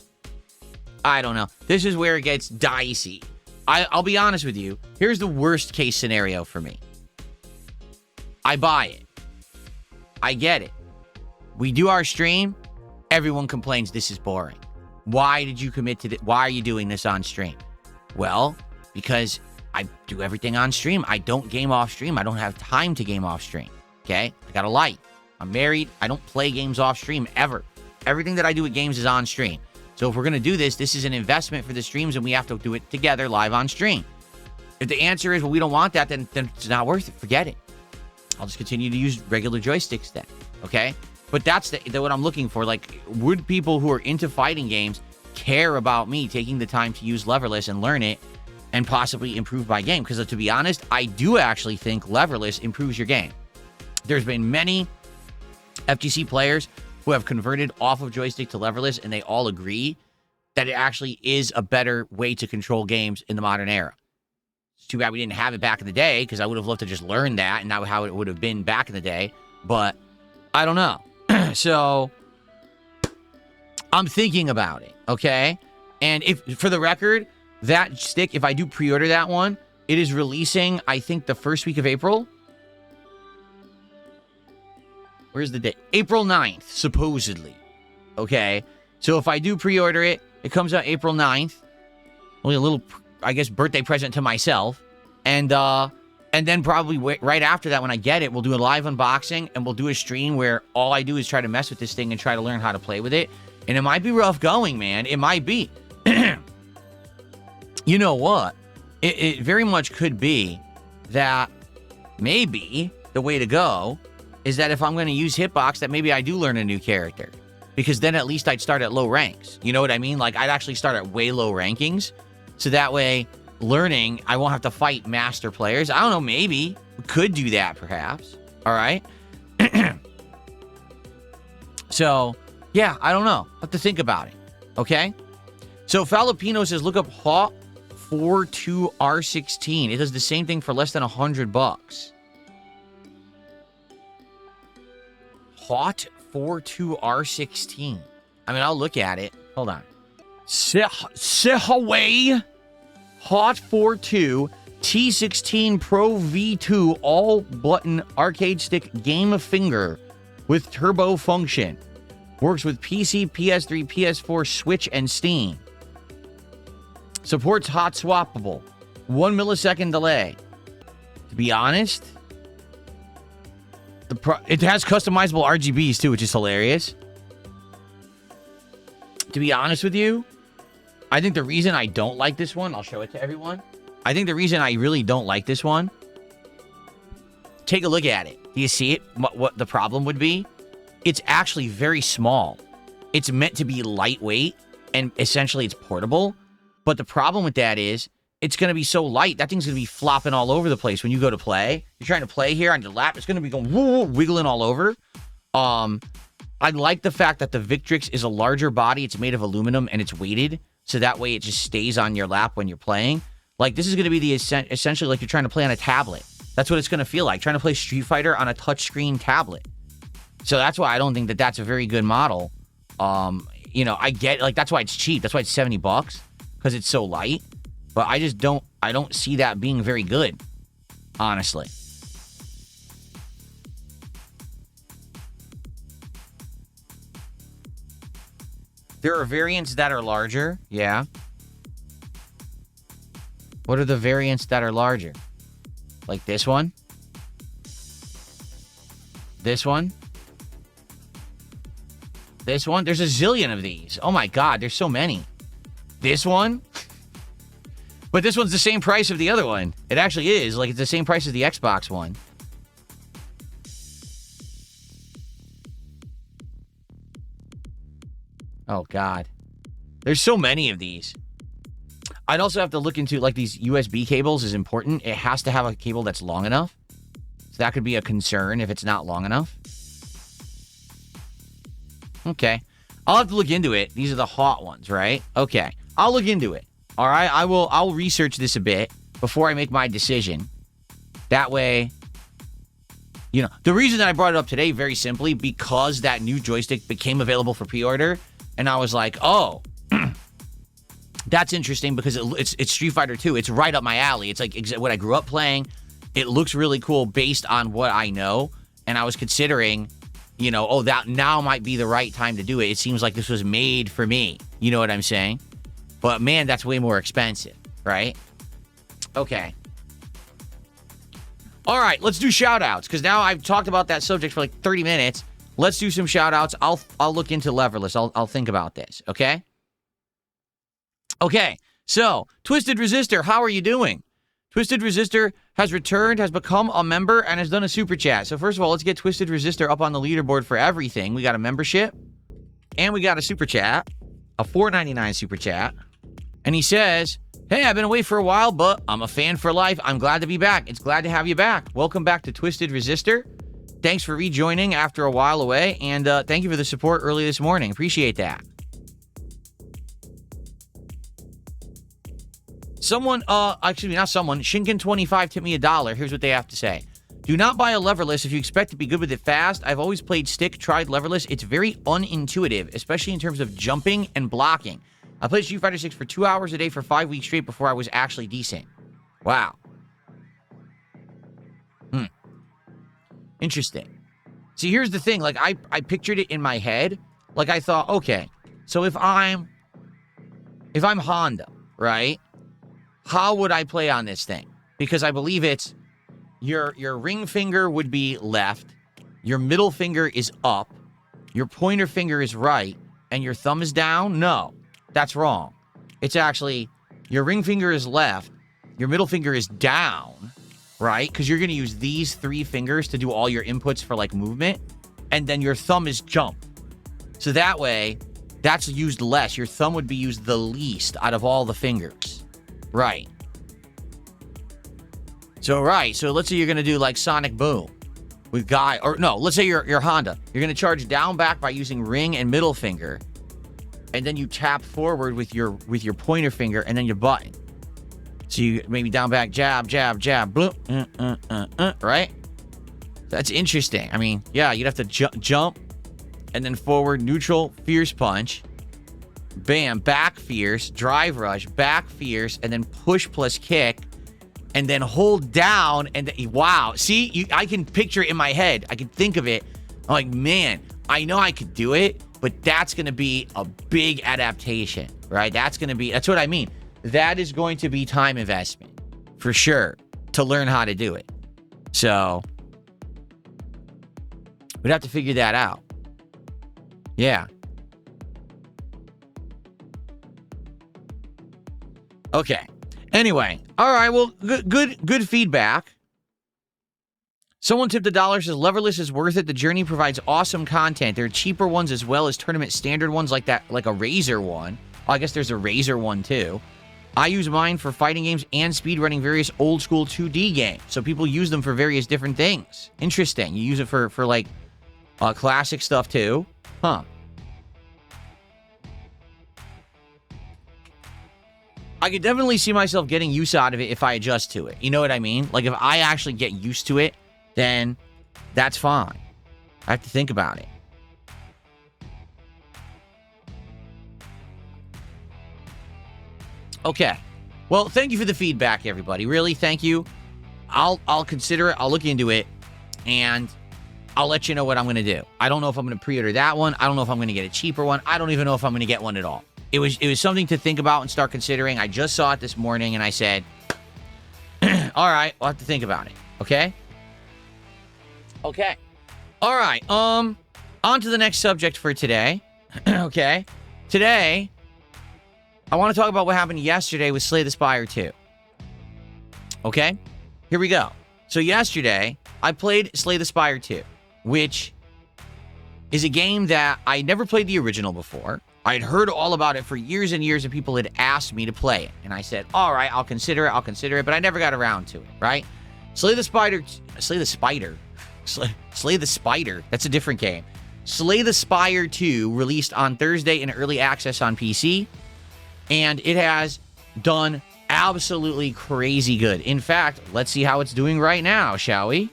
A: I don't know. This is where it gets dicey. I'll be honest with you. Here's the worst case scenario for me. I buy it. I get it. We do our stream. Everyone complains this is boring. Why did you commit to this? Why are you doing this on stream? Well, because I do everything on stream. I don't game off stream. I don't have time to game off stream. Okay? I got a life. I'm married. I don't play games off stream ever. Everything that I do with games is on stream. So if we're going to do this, this is an investment for the streams and we have to do it together live on stream. If the answer is, well, we don't want that, then it's not worth it. Forget it. I'll just continue to use regular joysticks then. Okay? But that's what I'm looking for. Like, would people who are into fighting games care about me taking the time to use Leverless and learn it and possibly improve my game? Because to be honest, I do actually think Leverless improves your game. There's been many FGC players who have converted off of joystick to Leverless, and they all agree that it actually is a better way to control games in the modern era. It's too bad we didn't have it back in the day, because I would have loved to just learn that, and not how it would have been back in the day. But I don't know. So I'm thinking about it, okay? And if, for the record, that stick, if I do pre-order that one, it is releasing, I think, the first week of April. Where's the date? April 9th, supposedly. Okay? So if I do pre-order it, it comes out April 9th. Only a little, I guess, birthday present to myself. And then probably right after that, when I get it, we'll do a live unboxing and we'll do a stream where all I do is try to mess with this thing and try to learn how to play with it. And it might be rough going, man. It might be. You know what? It very much could be that maybe the way to go is that if I'm going to use Hitbox, that maybe I do learn a new character. Because then at least I'd start at low ranks. You know what I mean? Like, I'd actually start at way low rankings. So that way, learning, I won't have to fight master players. I don't know, maybe. We could do that, perhaps. All right? So, yeah, I don't know. I'll have to think about it. Okay? So, Falopino says, look up Hot 42R16. It does the same thing for less than $100. Hot 42R16. I mean, I'll look at it. Hold on. Sehaway Hot 42 T16 Pro V2 all button arcade stick game finger with turbo function. Works with PC, PS3, PS4, Switch, and Steam. Supports hot swappable. 1 millisecond delay. To be honest, it has customizable RGBs too, which is hilarious. To be honest with you, I think the reason I don't like this one, I'll show it to everyone. I think the reason I really don't like this one, take a look at it. Do you see it? What the problem would be? It's actually very small. It's meant to be lightweight, and essentially it's portable. But the problem with that is, it's going to be so light, that thing's going to be flopping all over the place when you go to play. You're trying to play here on your lap, it's going to be going woo, wiggling all over. I like the fact that the Victrix is a larger body. It's made of aluminum, and it's weighted, so that way it just stays on your lap when you're playing. Like, this is going to be essentially like you're trying to play on a tablet. That's what it's going to feel like, trying to play Street Fighter on a touchscreen tablet. So that's why I don't think that that's a very good model. You know, I get, like, that's why it's cheap. That's why it's $70, because it's so light. But I just don't see that being very good, honestly. There are variants that are larger, yeah. What are the variants that are larger? Like this one? This one? This one? There's a zillion of these. Oh my god, there's so many. This one? But this one's the same price of the other one. It actually is. Like, it's the same price as the Xbox one. Oh, God. There's so many of these. I'd also have to look into, like, these USB cables is important. It has to have a cable that's long enough. So that could be a concern if it's not long enough. Okay. I'll have to look into it. These are the hot ones, right? Okay. I'll look into it. All right? I'll research this a bit before I make my decision. That way, you know, the reason that I brought it up today, very simply, because that new joystick became available for pre-order. And I was like, oh, that's interesting because it's Street Fighter 2. It's right up my alley. It's like what I grew up playing. It looks really cool based on what I know. And I was considering, you know, oh, that now might be the right time to do it. It seems like this was made for me. You know what I'm saying? But man, that's way more expensive, right? Okay. All right, let's do shout-outs, because now I've talked about that subject for like 30 minutes. Let's do some shout-outs. I'll look into Leverless. I'll think about this, okay? Okay, so, Twisted Resistor, how are you doing? Twisted Resistor has returned, has become a member, and has done a super chat. So first of all, let's get Twisted Resistor up on the leaderboard for everything. We got a membership, and we got a super chat, a $4.99 super chat. And he says, hey, I've been away for a while, but I'm a fan for life. I'm glad to be back. It's glad to have you back. Welcome back to Twisted Resistor. Thanks for rejoining after a while away, and thank you for the support early this morning. Appreciate that. Someone, actually not someone, Shinken25 tipped me $1. Here's what they have to say. Do not buy a Leverless if you expect to be good with it fast. I've always played stick, tried Leverless. It's very unintuitive, especially in terms of jumping and blocking. I played Street Fighter 6 for 2 hours a day for 5 weeks straight before I was actually decent. Wow. Interesting. See, here's the thing. Like, I pictured it in my head. Like, I thought, okay, so if I'm Honda, right? How would I play on this thing? Because I believe it's your ring finger would be left, your middle finger is up, your pointer finger is right, and your thumb is down? No, that's wrong. It's actually your ring finger is left, your middle finger is down, right? Because you're going to use these 3 fingers to do all your inputs for, like, movement, and then your thumb is jump. So that way, that's used less. Your thumb would be used the least out of all the fingers. Right. So let's say you're going to do like Sonic Boom with Guy, or no, let's say you're Honda. You're going to charge down back by using ring and middle finger, and then you tap forward with your pointer finger and then your button. So you maybe down back, jab, jab, jab, bloop, right? That's interesting. I mean, yeah, you'd have to jump and then forward, neutral, fierce punch. Bam, back fierce, drive rush, back fierce, and then push plus kick, and then hold down, and wow. See, I can picture it in my head. I can think of it. I'm like, man, I know I could do it, but that's going to be a big adaptation, right? That's what I mean. That is going to be time investment. for sure, to learn how to do it. So we'd have to figure that out. Yeah. Okay. Anyway, all right. Well, good feedback. Someone tipped $1, says Leverless is worth it. The journey provides awesome content. There are cheaper ones as well as tournament standard ones like that, like a Razor one. Oh, I guess there's a Razor one too. I use mine for fighting games and speedrunning various old school 2D games. So people use them for various different things. Interesting. You use it for like classic stuff too. Huh. I could definitely see myself getting use out of it if I adjust to it. You know what I mean? Like if I actually get used to it, then that's fine. I have to think about it. Okay. Well, thank you for the feedback, everybody. Really, thank you. I'll consider it. I'll look into it, and I'll let you know what I'm going to do. I don't know if I'm going to pre-order that one. I don't know if I'm going to get a cheaper one. I don't even know if I'm going to get one at all. It was something to think about and start considering. I just saw it this morning, and I said, all right, I'll have to think about it. Okay? Okay. All right. On to the next subject for today. Okay. Today, I want to talk about what happened yesterday with Slay the Spire 2. Okay? Here we go. So yesterday, I played Slay the Spire 2, which is a game that I never played the original before. I'd heard all about it for years and years, and people had asked me to play it. And I said, all right, I'll consider it, but I never got around to it, right? Slay the Spider. That's a different game. Slay the Spire 2 released on Thursday in early access on PC. And it has done absolutely crazy good. In fact, let's see how it's doing right now, shall we?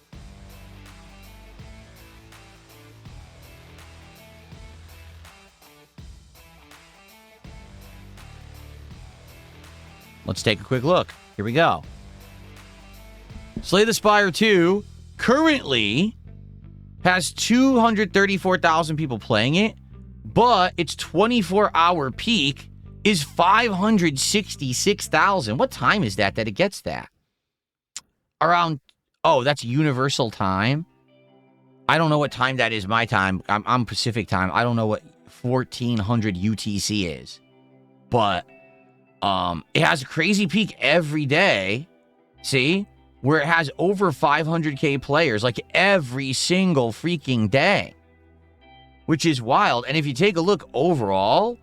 A: Let's take a quick look. Here we go. Slay the Spire 2 currently has 234,000 people playing it, but its 24-hour peak is 566,000. What time is that it gets that? Around, oh, that's universal time. I don't know what time that is my time. I'm Pacific time. I don't know what 1400 UTC is. But it has a crazy peak every day. See? Where it has over 500k players like every single freaking day. Which is wild. And if you take a look overall,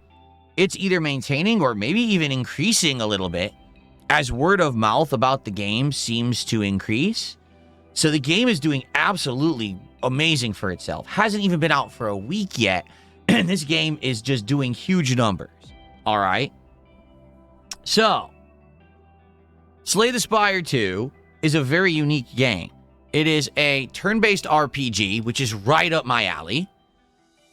A: it's either maintaining or maybe even increasing a little bit as word of mouth about the game seems to increase. So the game is doing absolutely amazing for itself. Hasn't even been out for a week yet, and this game is just doing huge numbers. All right? So, Slay the Spire 2 is a very unique game. It is a turn-based RPG, which is right up my alley.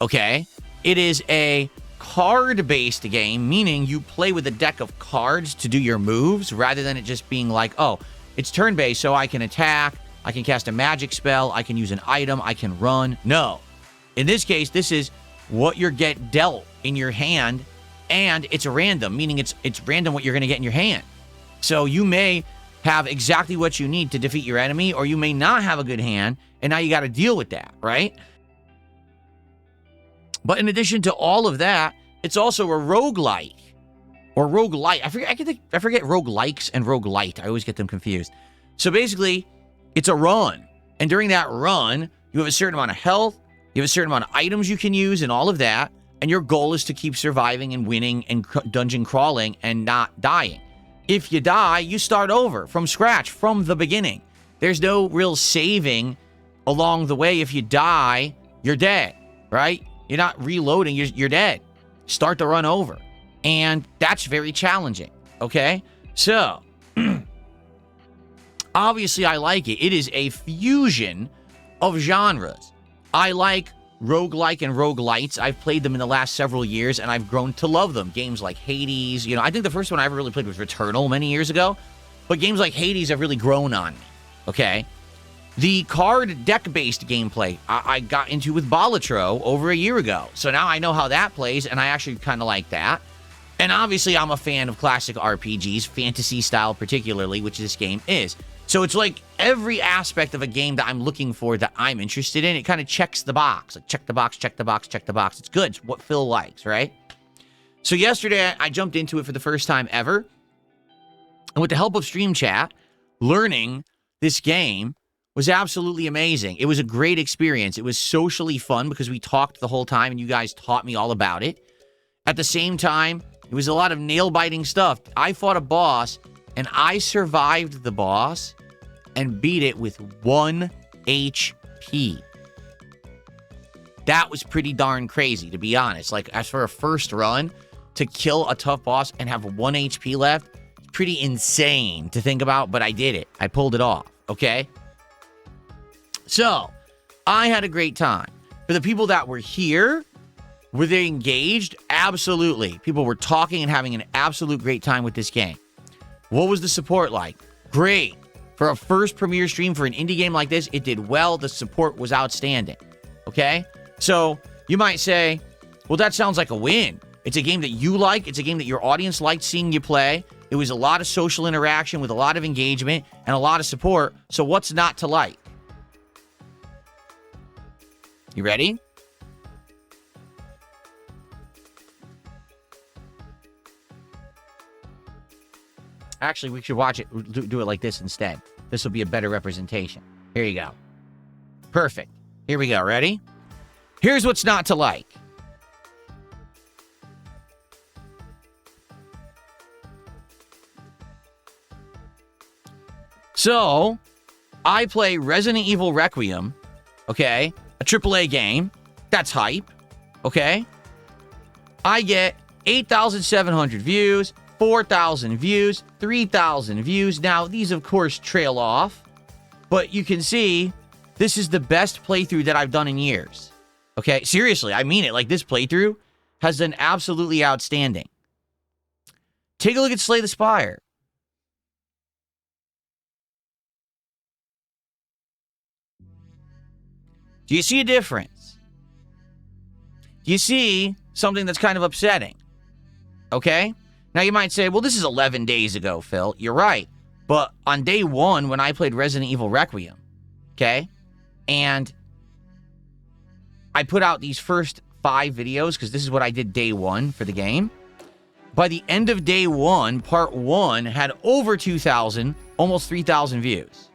A: Okay? It is a card-based game, meaning you play with a deck of cards to do your moves rather than it just being like, oh, it's turn-based, so I can attack, I can cast a magic spell, I can use an item, I can run. No. In this case, this is what you get dealt in your hand, and it's random, meaning it's random what you're going to get in your hand. So you may have exactly what you need to defeat your enemy, or you may not have a good hand, and now you got to deal with that, right? But in addition to all of that, it's also a roguelike. Or roguelite. I forget roguelikes and roguelite. I always get them confused. So basically, it's a run. And during that run, you have a certain amount of health, you have a certain amount of items you can use and all of that. And your goal is to keep surviving and winning and dungeon crawling and not dying. If you die, you start over from scratch, from the beginning. There's no real saving along the way. If you die, you're dead, right? You're not reloading, you're dead. Start the run over. And that's very challenging, okay? So, obviously I like it. It is a fusion of genres. I like roguelike and roguelites. I've played them in the last several years, and I've grown to love them. Games like Hades, I think the first one I ever really played was Returnal many years ago. But games like Hades have really grown on me, okay? The card deck-based gameplay I got into with Balatro over a year ago. So now I know how that plays, and I actually kind of like that. And obviously, I'm a fan of classic RPGs, fantasy style particularly, which this game is. So it's like every aspect of a game that I'm looking for that I'm interested in, it kind of checks the box. Like, check the box, check the box, check the box. It's good. It's what Phil likes, right? So yesterday, I jumped into it for the first time ever. And with the help of Stream Chat, learning this game was absolutely amazing. It was a great experience. It was socially fun because we talked the whole time and you guys taught me all about it. At the same time, it was a lot of nail-biting stuff. I fought a boss, and I survived the boss and beat it with 1 HP. That was pretty darn crazy, to be honest. Like, as for a first run, to kill a tough boss and have 1 HP left, it's pretty insane to think about, but I did it. I pulled it off, okay? So, I had a great time. For the people that were here, were they engaged? Absolutely. People were talking and having an absolute great time with this game. What was the support like? Great. For a first premiere stream for an indie game like this, it did well. The support was outstanding. Okay? So, you might say, well, that sounds like a win. It's a game that you like. It's a game that your audience liked seeing you play. It was a lot of social interaction with a lot of engagement and a lot of support. So, what's not to like? You ready? Actually, we should watch it, do it like this instead. This will be a better representation. Here you go. Perfect. Here we go. Ready? Here's what's not to like. So, I play Resident Evil Requiem, okay? A AAA game. That's hype, okay? I get 8,700 views, 4,000 views, 3,000 views. Now, these, of course, trail off, but you can see this is the best playthrough that I've done in years. Okay? Seriously, I mean it. Like, this playthrough has done absolutely outstanding. Take a look at Slay the Spire. Do you see a difference? Do you see something that's kind of upsetting? Okay? Now, you might say, well, this is 11 days ago, Phil. You're right. But on day 1, when I played Resident Evil Requiem, okay, and I put out these first 5 videos, because this is what I did day 1 for the game. By the end of day 1, part 1 had over 2,000, almost 3,000 views.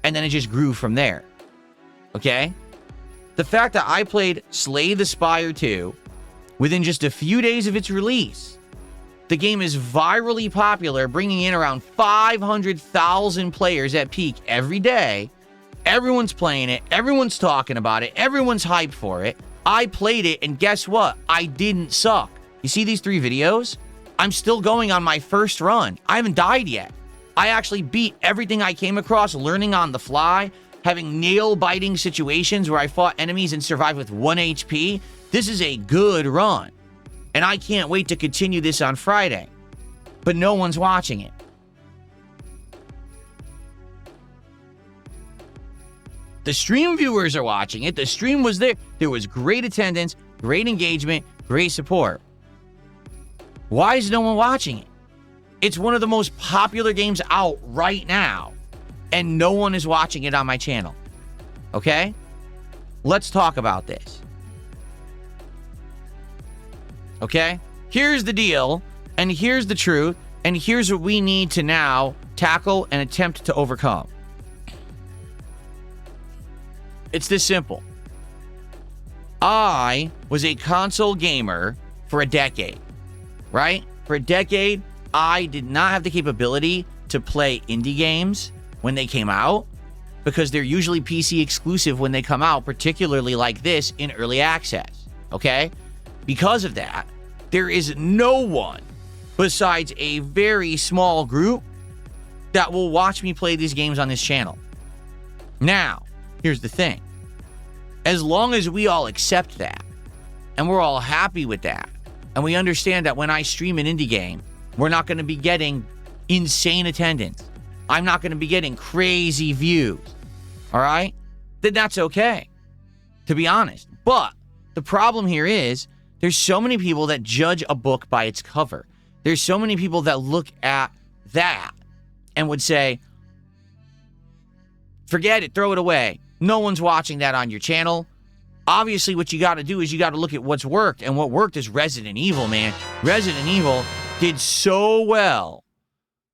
A: And then it just grew from there. Okay? The fact that I played Slay the Spire 2 within just a few days of its release, the game is virally popular, bringing in around 500,000 players at peak every day. Everyone's playing it. Everyone's talking about it. Everyone's hyped for it. I played it, and guess what? I didn't suck. You see these 3 videos? I'm still going on my first run. I haven't died yet. I actually beat everything I came across, learning on the fly, having nail-biting situations where I fought enemies and survived with 1 HP. This is a good run. And I can't wait to continue this on Friday. But no one's watching it. The stream viewers are watching it. The stream was there. There was great attendance, great engagement, great support. Why is no one watching it? It's one of the most popular games out right now. And no one is watching it on my channel. Okay? Let's talk about this. Okay? Here's the deal, and here's the truth, and here's what we need to now tackle and attempt to overcome. It's this simple. I was a console gamer for a decade, right? For a decade, I did not have the capability to play indie games when they came out because they're usually PC exclusive when they come out, particularly like this in early access, okay? Because of that, there is no one besides a very small group that will watch me play these games on this channel. Now, here's the thing. As long as we all accept that, and we're all happy with that, and we understand that when I stream an indie game, we're not going to be getting insane attendance. I'm not going to be getting crazy views. All right? Then that's okay, to be honest. But the problem here is There's so many people that judge a book by its cover. There's so many people that look at that and would say, forget it, throw it away. No one's watching that on your channel. Obviously, what you got to do is you got to look at what's worked. And what worked is Resident Evil, man. Resident Evil did so well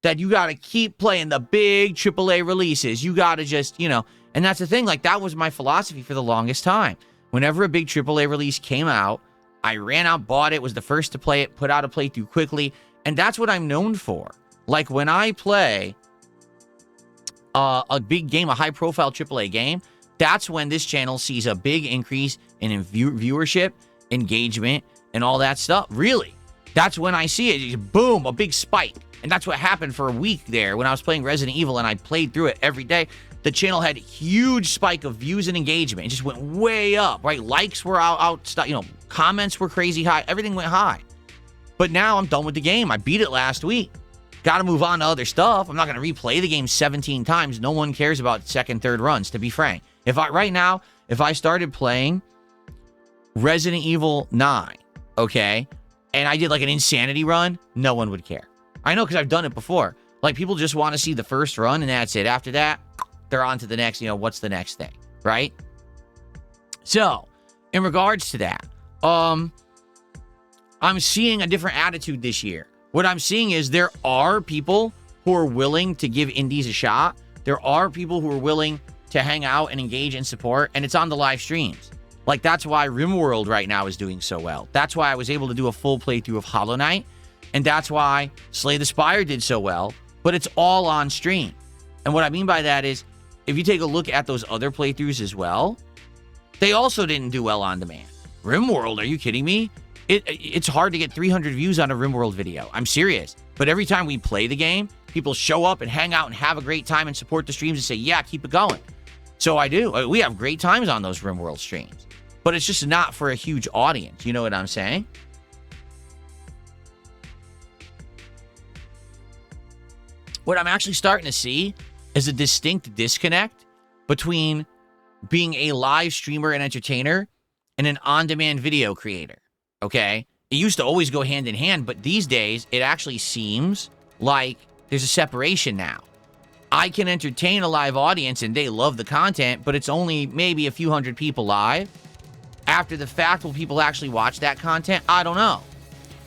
A: that you got to keep playing the big AAA releases. You got to just, and that's the thing. Like, that was my philosophy for the longest time. Whenever a big AAA release came out, I ran out, bought it, was the first to play it, put out a playthrough quickly. And that's what I'm known for. Like, when I play a big game, a high-profile AAA game, that's when this channel sees a big increase in viewership, engagement, and all that stuff. Really. That's when I see it. Boom, a big spike. And that's what happened for a week there when I was playing Resident Evil and I played through it every day. The channel had a huge spike of views and engagement. It just went way up, right? Likes were comments were crazy high. Everything went high. But now I'm done with the game. I beat it last week. Got to move on to other stuff. I'm not going to replay the game 17 times. No one cares about second, third runs, to be frank. If I started playing Resident Evil 9, okay, and I did like an insanity run, no one would care. I know because I've done it before. Like, people just want to see the first run and that's it. After that, they're on to the next, what's the next thing, right? So, in regards to that, I'm seeing a different attitude this year. What I'm seeing is there are people who are willing to give indies a shot. There are people who are willing to hang out and engage and support, and it's on the live streams. Like, that's why RimWorld right now is doing so well. That's why I was able to do a full playthrough of Hollow Knight, and that's why Slay the Spire did so well, but it's all on stream. And what I mean by that is, if you take a look at those other playthroughs as well, they also didn't do well on demand. RimWorld, are you kidding me? It's hard to get 300 views on a RimWorld video. I'm serious. But every time we play the game, people show up and hang out and have a great time and support the streams and say, yeah, keep it going. So I do. We have great times on those RimWorld streams. But it's just not for a huge audience. You know what I'm saying? What I'm actually starting to see is a distinct disconnect between being a live streamer and entertainer and an on-demand video creator. Okay? It used to always go hand in hand, but these days, it actually seems like there's a separation now. I can entertain a live audience and they love the content, but it's only maybe a few hundred people live. After the fact, will people actually watch that content? I don't know.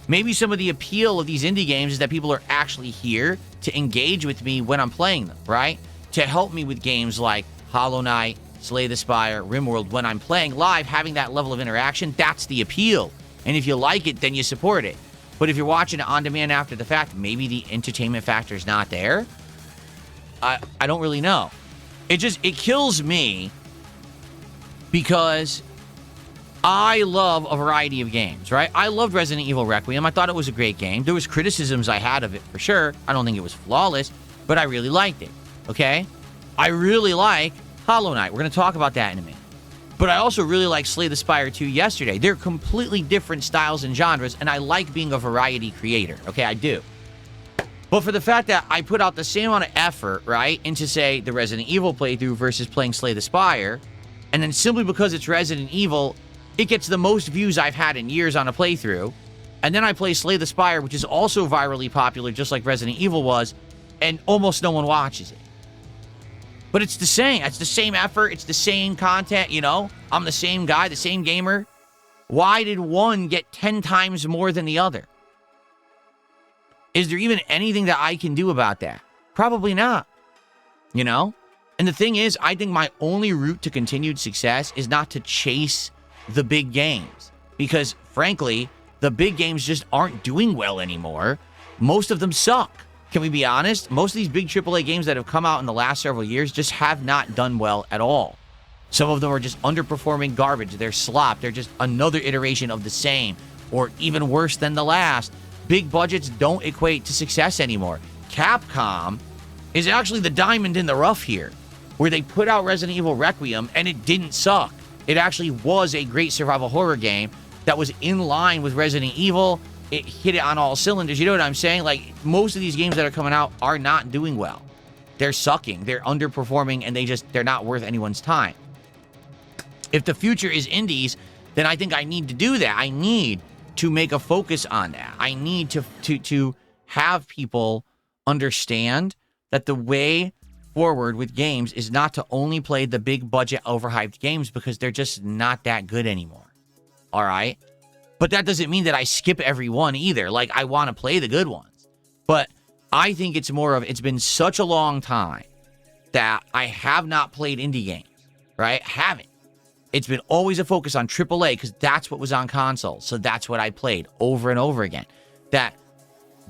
A: Maybe some of the appeal of these indie games is that people are actually here to engage with me when I'm playing them, right? To help me with games like Hollow Knight, Slay the Spire, RimWorld. When I'm playing live, having that level of interaction, that's the appeal. And if you like it, then you support it. But if you're watching it on demand after the fact, maybe the entertainment factor is not there. I don't really know. It kills me because I love a variety of games, right? I loved Resident Evil Requiem. I thought it was a great game. There was criticisms I had of it for sure. I don't think it was flawless, but I really liked it, okay? I really like Hollow Knight. We're going to talk about that in a minute. But I also really like Slay the Spire 2 yesterday. They're completely different styles and genres, and I like being a variety creator, okay? I do. But for the fact that I put out the same amount of effort, right, into, say, the Resident Evil playthrough versus playing Slay the Spire, and then simply because it's Resident Evil, it gets the most views I've had in years on a playthrough, and then I play Slay the Spire, which is also virally popular, just like Resident Evil was, and almost no one watches it. But it's the same. It's the same effort. It's the same content, I'm the same guy, the same gamer. Why did one get 10 times more than the other? Is there even anything that I can do about that? Probably not. And the thing is, I think my only route to continued success is not to chase the big games. Because, frankly, the big games just aren't doing well anymore. Most of them suck. Can we be honest? Most of these big AAA games that have come out in the last several years just have not done well at all. Some of them are just underperforming garbage. They're slop. They're just another iteration of the same, or even worse than the last. Big budgets don't equate to success anymore. Capcom is actually the diamond in the rough here, where they put out Resident Evil Requiem and it didn't suck. It actually was a great survival horror game that was in line with Resident Evil. It hit it on all cylinders. You know what I'm saying? Like, most of these games that are coming out are not doing well. They're sucking. They're underperforming, and they're not worth anyone's time. If the future is indies, then I think I need to do that. I need to make a focus on that. I need to have people understand that the way forward with games is not to only play the big budget overhyped games because they're just not that good anymore. All right? But that doesn't mean that I skip every one either. Like, I want to play the good ones. But I think it's more of, it's been such a long time that I have not played indie games, right? Haven't. It's been always a focus on AAA because that's what was on console. So that's what I played over and over again. That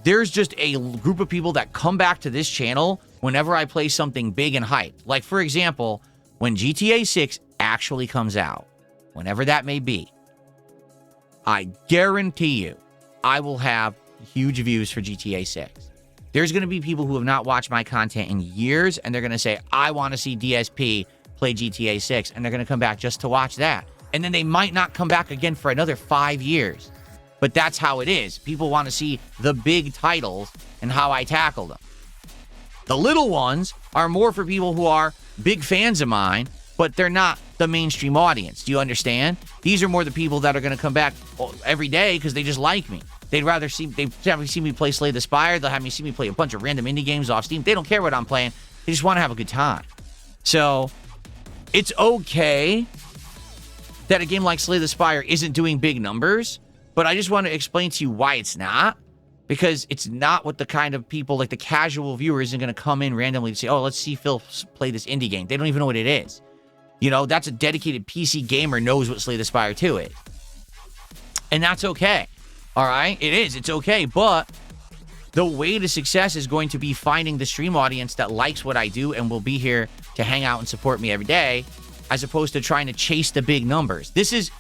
A: there's just a group of people that come back to this channel whenever I play something big and hyped. Like, for example, when GTA 6 actually comes out, whenever that may be, I guarantee you I will have huge views for GTA 6. There's going to be people who have not watched my content in years, and they're going to say, I want to see DSP play GTA 6, and they're going to come back just to watch that. And then they might not come back again for another 5 years. But that's how it is. People want to see the big titles and how I tackle them. The little ones are more for people who are big fans of mine, but they're not the mainstream audience. Do you understand? These are more the people that are going to come back every day because they just like me. They'd see me play Slay the Spire. They'll have me see me play a bunch of random indie games off Steam. They don't care what I'm playing. They just want to have a good time. So it's okay that a game like Slay the Spire isn't doing big numbers, but I just want to explain to you why it's not. Because it's not what the kind of people, like the casual viewer, isn't going to come in randomly to say, oh, let's see Phil play this indie game. They don't even know what it is. You know, that's a dedicated PC gamer knows what Slay the Spire 2 is. And that's okay. All right? It is. It's okay. But the way to success is going to be finding the stream audience that likes what I do and will be here to hang out and support me every day, as opposed to trying to chase the big numbers. This is,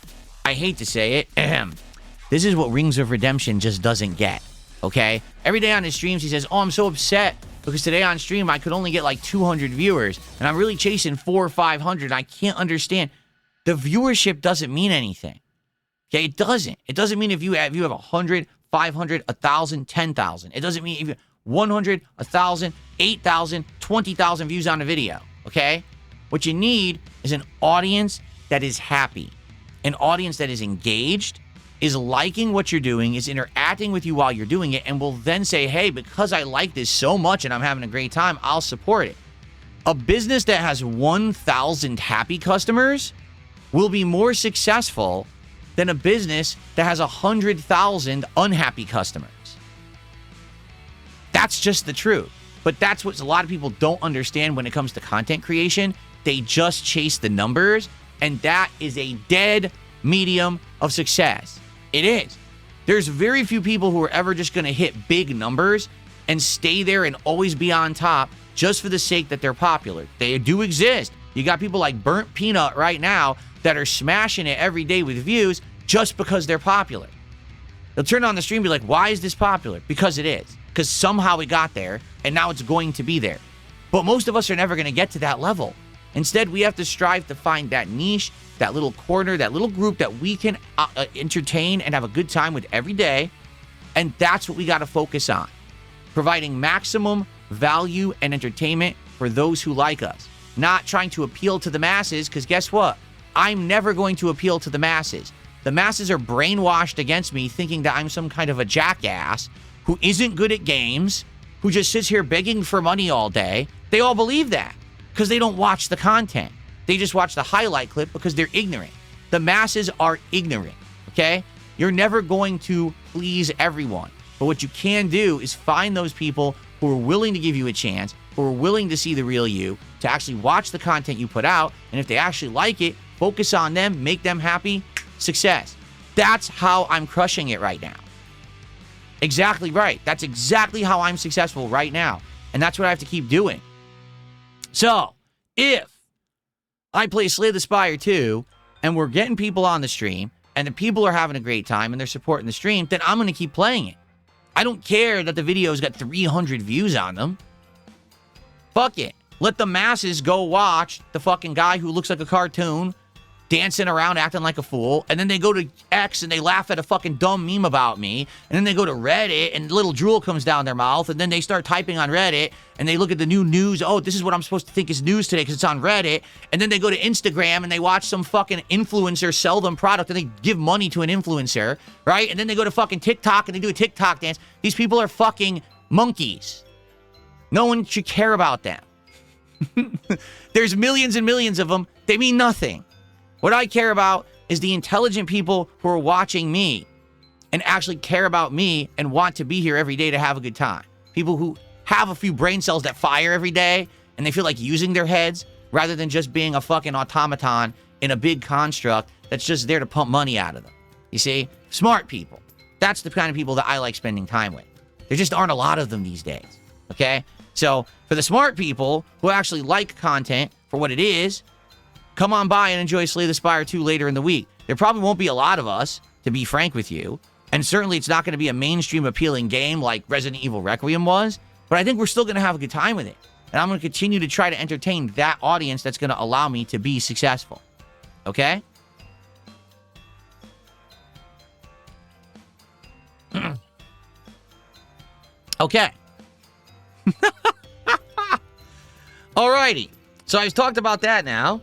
A: I hate to say it, this is what Rings of Redemption just doesn't get. Okay? Every day on his streams, he says, oh, I'm so upset because today on stream, I could only get like 200 viewers and I'm really chasing 400 or 500. I can't understand. The viewership doesn't mean anything. Okay? It doesn't. It doesn't mean if you have 100, 500, 1,000, 10,000. It doesn't mean if you have 100, 1,000, 8,000, 20,000 views on a video. Okay? What you need is an audience that is happy, an audience that is engaged, is liking what you're doing, is interacting with you while you're doing it, and will then say, hey, because I like this so much and I'm having a great time, I'll support it. A business that has 1,000 happy customers will be more successful than a business that has 100,000 unhappy customers. That's just the truth. But that's what a lot of people don't understand when it comes to content creation. They just chase the numbers, and that is a dead medium of success. It is. There's very few people who are ever just going to hit big numbers and stay there and always be on top just for the sake that they're popular. They do exist. You got people like Burnt Peanut right now that are smashing it every day with views just because they're popular. They'll turn on the stream and be like, why is this popular? Because it is. Because somehow it got there, and now it's going to be there. But most of us are never going to get to that level. Instead, we have to strive to find that niche, that little corner, that little group that we can entertain and have a good time with every day. And that's what we got to focus on. Providing maximum value and entertainment for those who like us. Not trying to appeal to the masses, because guess what? I'm never going to appeal to the masses. The masses are brainwashed against me, thinking that I'm some kind of a jackass who isn't good at games, who just sits here begging for money all day. They all believe that because they don't watch the content. They just watch the highlight clip because they're ignorant. The masses are ignorant, okay? You're never going to please everyone. But what you can do is find those people who are willing to give you a chance, who are willing to see the real you, to actually watch the content you put out, and if they actually like it, focus on them, make them happy, success. That's how I'm crushing it right now. Exactly right. That's exactly how I'm successful right now. And that's what I have to keep doing. So, if I play Slay the Spire 2, and we're getting people on the stream, and the people are having a great time, and they're supporting the stream, then I'm going to keep playing it. I don't care that the video's got 300 views on them. Fuck it. Let the masses go watch the fucking guy who looks like a cartoon dancing around acting like a fool, and then they go to X and they laugh at a fucking dumb meme about me, and then they go to Reddit and little drool comes down their mouth, and then they start typing on Reddit and they look at the new news. Oh, this is what I'm supposed to think is news today because it's on Reddit. And then they go to Instagram and they watch some fucking influencer sell them product and they give money to an influencer, right? And then they go to fucking TikTok and they do a TikTok dance. These people are fucking monkeys. No one should care about them. There's millions and millions of them. They mean nothing. What I care about is the intelligent people who are watching me and actually care about me and want to be here every day to have a good time. People who have a few brain cells that fire every day and they feel like using their heads rather than just being a fucking automaton in a big construct that's just there to pump money out of them. You see? Smart people. That's the kind of people that I like spending time with. There just aren't a lot of them these days. Okay? So, for the smart people who actually like content for what it is, come on by and enjoy Slay the Spire 2 later in the week. There probably won't be a lot of us, to be frank with you, and certainly it's not going to be a mainstream appealing game like Resident Evil Requiem was, but I think we're still going to have a good time with it. And I'm going to continue to try to entertain that audience that's going to allow me to be successful. Okay? Okay. Alrighty. So I've talked about that now.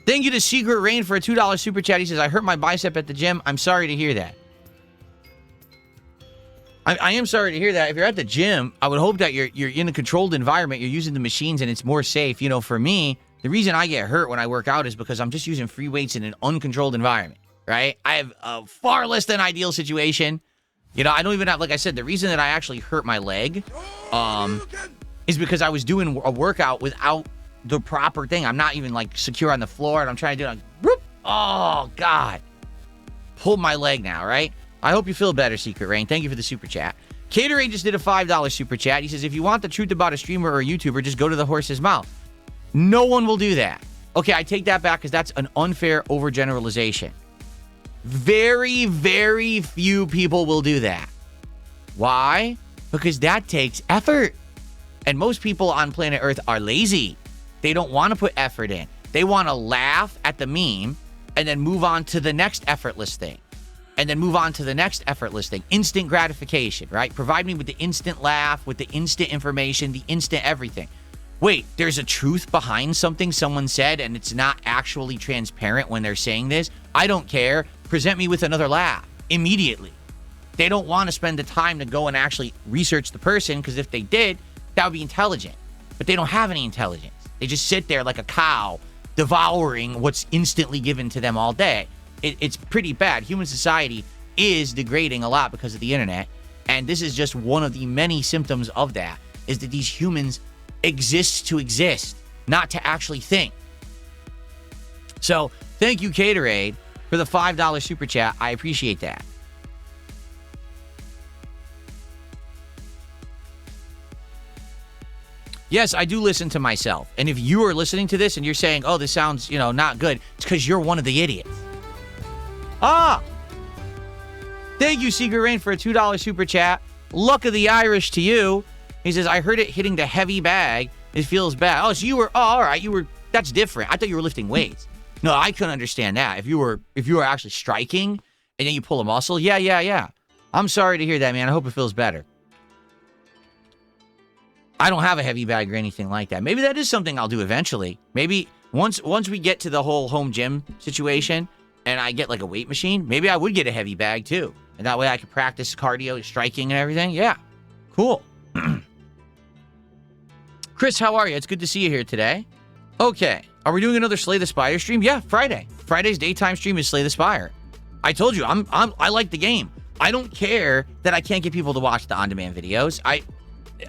A: Thank you to Secret Rain for a $2 super chat. He says, I hurt my bicep at the gym. I'm sorry to hear that. I am sorry to hear that. If you're at the gym, I would hope that you're in a controlled environment. You're using the machines and it's more safe. You know, for me, the reason I get hurt when I work out is because I'm just using free weights in an uncontrolled environment, right? I have a far less than ideal situation. You know, I don't even have, like I said, the reason that I actually hurt my leg is because I was doing a workout without the proper thing. I'm not even, like, secure on the floor, and I'm trying to do it, like, whoop, oh, God. Pulled my leg now, right? I hope you feel better, Secret Rain. Thank you for the super chat. Caterade just did a $5 super chat. He says, if you want the truth about a streamer or a YouTuber, just go to the horse's mouth. No one will do that. Okay, I take that back because that's an unfair overgeneralization. Very, very few people will do that. Why? Because that takes effort. And most people on planet Earth are lazy. They don't want to put effort in. They want to laugh at the meme and then move on to the next effortless thing. And then move on to the next effortless thing. Instant gratification, right? Provide me with the instant laugh, with the instant information, the instant everything. Wait, there's a truth behind something someone said and it's not actually transparent when they're saying this? I don't care. Present me with another laugh immediately. They don't want to spend the time to go and actually research the person because if they did, that would be intelligent. But they don't have any intelligence. They just sit there like a cow devouring what's instantly given to them all day. It's pretty bad. Human society is degrading a lot because of the internet. And this is just one of the many symptoms of that, is that these humans exist to exist, not to actually think. So, thank you, Caterade, for the $5 super chat. I appreciate that. Yes, I do listen to myself. And if you are listening to this and you're saying, oh, this sounds, not good, it's because you're one of the idiots. Thank you, Secret Rain, for a $2 super chat. Luck of the Irish to you. He says, I heard it hitting the heavy bag. It feels bad. Oh, so you were, all right. That's different. I thought you were lifting weights. No, I couldn't understand that. If you were actually striking and then you pull a muscle, yeah. I'm sorry to hear that, man. I hope it feels better. I don't have a heavy bag or anything like that. Maybe that is something I'll do eventually. Maybe once we get to the whole home gym situation and I get like a weight machine, maybe I would get a heavy bag too. And that way I could practice cardio, striking and everything. Yeah, cool. Chris, how are you? It's good to see you here today. Okay, are we doing another Slay the Spire stream? Yeah, Friday. Friday's daytime stream is Slay the Spire. I told you, I like the game. I don't care that I can't get people to watch the on-demand videos.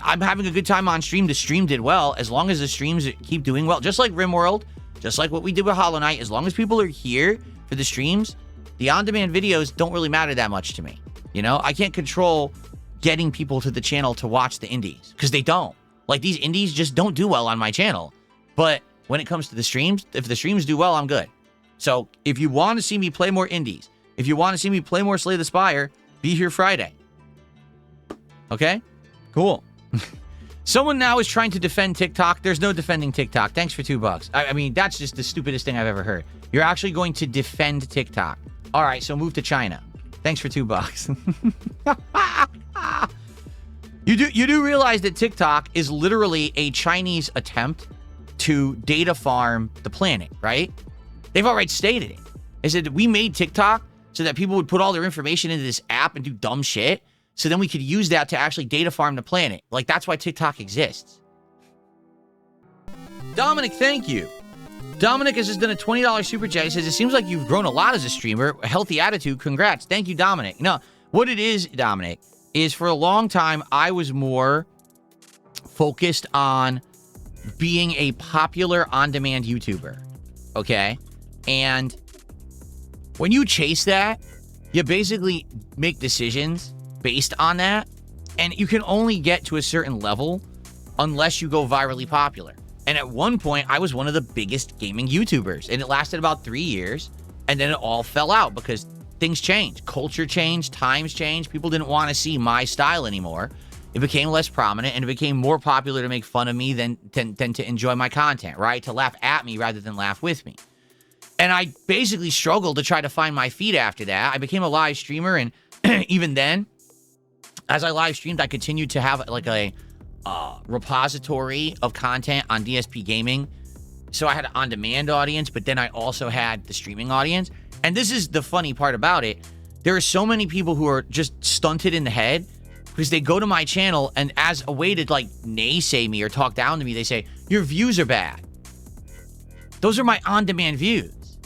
A: I'm having a good time on stream. The stream did well. As long as the streams keep doing well, just like RimWorld, just like what we did with Hollow Knight, as long as people are here for the streams, the on-demand videos don't really matter that much to me. I can't control getting people to the channel to watch the indies because they don't. Like, these indies just don't do well on my channel. But when it comes to the streams, if the streams do well, I'm good. So if you want to see me play more indies, if you want to see me play more Slay the Spire, be here Friday. Okay? Cool. Someone now is trying to defend TikTok. There's no defending TikTok. Thanks for $2. I mean, that's just the stupidest thing I've ever heard. You're actually going to defend TikTok. All right, so move to China. Thanks for $2. You do realize that TikTok is literally a Chinese attempt to data farm the planet, right? They've already stated it. They said we made TikTok so that people would put all their information into this app and do dumb shit, so then we could use that to actually data farm the planet. Like, that's why TikTok exists. Dominic, thank you. Dominic has just done a $20 super chat. He says, it seems like you've grown a lot as a streamer. A healthy attitude. Congrats. Thank you, Dominic. No, what it is, Dominic, is for a long time, I was more focused on being a popular on-demand YouTuber. Okay? And when you chase that, you basically make decisions based on that. And you can only get to a certain level unless you go virally popular. And at one point, I was one of the biggest gaming YouTubers. And it lasted about 3 years. And then it all fell out because things changed. Culture changed. Times changed. People didn't want to see my style anymore. It became less prominent, and it became more popular to make fun of me than to enjoy my content, right? To laugh at me rather than laugh with me. And I basically struggled to try to find my feet after that. I became a live streamer, and even then, as I live streamed, I continued to have like a repository of content on DSPGaming. So I had an on-demand audience, but then I also had the streaming audience. And this is the funny part about it. There are so many people who are just stunted in the head because they go to my channel, and as a way to like naysay me or talk down to me, they say, your views are bad. Those are my on-demand views.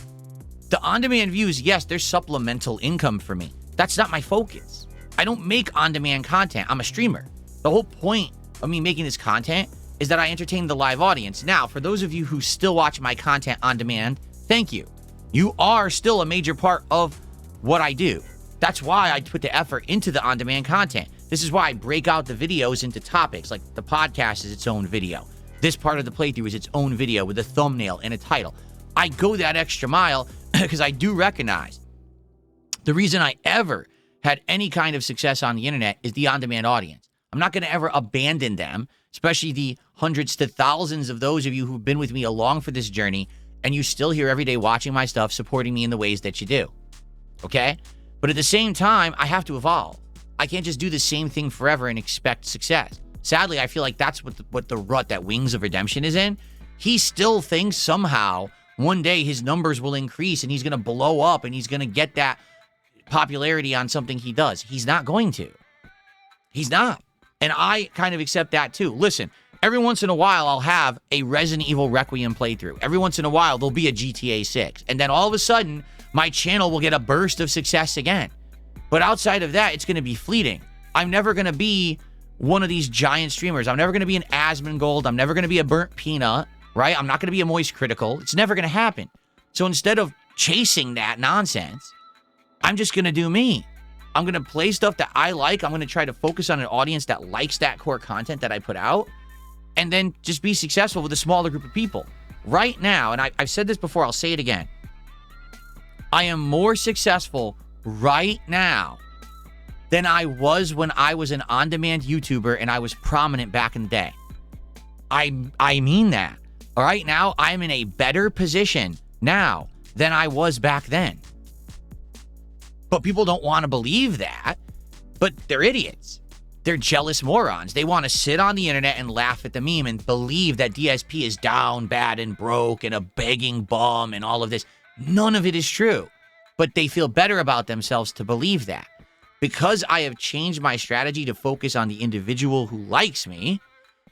A: The on-demand views, yes, they're supplemental income for me. That's not my focus. I don't make on-demand content. I'm a streamer. The whole point of me making this content is that I entertain the live audience. Now, for those of you who still watch my content on demand, thank you. You are still a major part of what I do. That's why I put the effort into the on-demand content. This is why I break out the videos into topics, like the podcast is its own video. This part of the playthrough is its own video with a thumbnail and a title. I go that extra mile because I do recognize the reason I ever had any kind of success on the internet is the on-demand audience. I'm not going to ever abandon them, especially the hundreds to thousands of those of you who've been with me along for this journey, and you still here every day watching my stuff, supporting me in the ways that you do. Okay? But at the same time, I have to evolve. I can't just do the same thing forever and expect success. Sadly, I feel like that's what the rut that Wings of Redemption is in. He still thinks somehow one day his numbers will increase and he's going to blow up and he's going to get that popularity on something he does. He's not going to. He's not. And I kind of accept that too. Listen, every once in a while, I'll have a Resident Evil Requiem playthrough. Every once in a while, there'll be a GTA 6. And then all of a sudden, my channel will get a burst of success again. But outside of that, it's going to be fleeting. I'm never going to be one of these giant streamers. I'm never going to be an Asmongold. I'm never going to be a Burnt Peanut, right? I'm not going to be a Moist Critical. It's never going to happen. So instead of chasing that nonsense, I'm just going to do me. I'm going to play stuff that I like. I'm going to try to focus on an audience that likes that core content that I put out, and then just be successful with a smaller group of people. Right now, and I've said this before, I'll say it again. I am more successful right now than I was when I was an on-demand YouTuber and I was prominent back in the day. I mean that. Right now, I'm in a better position now than I was back then. But people don't want to believe that. But they're idiots. They're jealous morons. They want to sit on the internet and laugh at the meme and believe that DSP is down, bad, and broke and a begging bum and all of this. None of it is true. But they feel better about themselves to believe that. Because I have changed my strategy to focus on the individual who likes me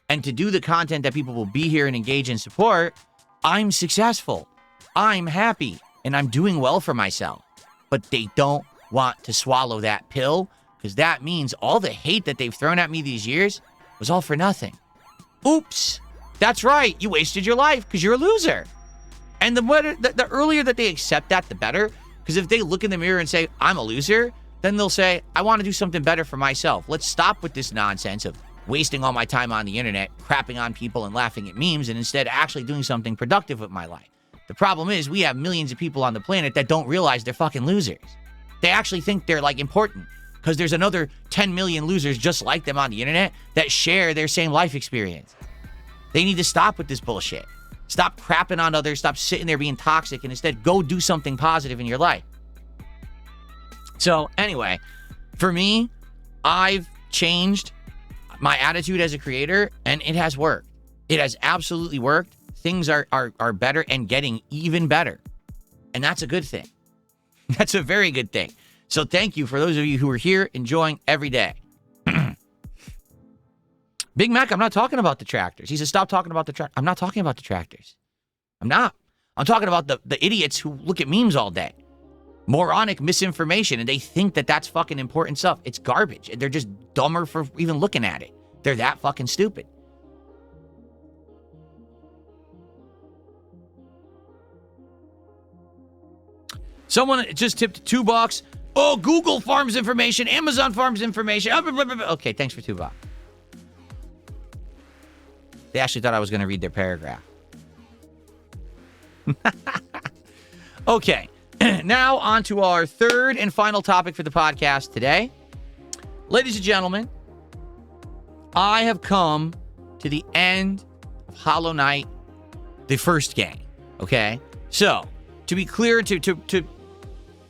A: and to do the content that people will be here and engage and support, I'm successful. I'm happy. And I'm doing well for myself. But they don't want to swallow that pill, because that means all the hate that they've thrown at me these years was all for nothing. Oops. That's right. You wasted your life because you're a loser. And the earlier that they accept that, the better. Because if they look in the mirror and say, I'm a loser, then they'll say, I want to do something better for myself. Let's stop with this nonsense of wasting all my time on the internet, crapping on people and laughing at memes, and instead actually doing something productive with my life. The problem is we have millions of people on the planet that don't realize they're fucking losers. They actually think they're like important. because there's another 10 million losers just like them on the internet that share their same life experience. They need to stop with this bullshit. Stop crapping on others. Stop sitting there being toxic and instead go do something positive in your life. So anyway, for me, I've changed my attitude as a creator and it has worked. It has absolutely worked. Things are better and getting even better. And that's a good thing. That's a very good thing. So thank you for those of you who are here enjoying every day. Big Mac, I'm not talking about the tractors. He said, stop talking about the tractors. I'm not talking about the tractors. I'm not. I'm talking about the idiots who look at memes all day. Moronic misinformation, and they think that that's fucking important stuff. It's garbage. They're just dumber for even looking at it. They're that fucking stupid. Someone just tipped $2. Oh, Google farms information, Amazon farms information. Okay, thanks for $2. They actually thought I was going to read their paragraph. Okay, now on to our third and final topic for the podcast today. Ladies and gentlemen, I have come to the end of Hollow Knight, the first game, okay? So, to be clear, to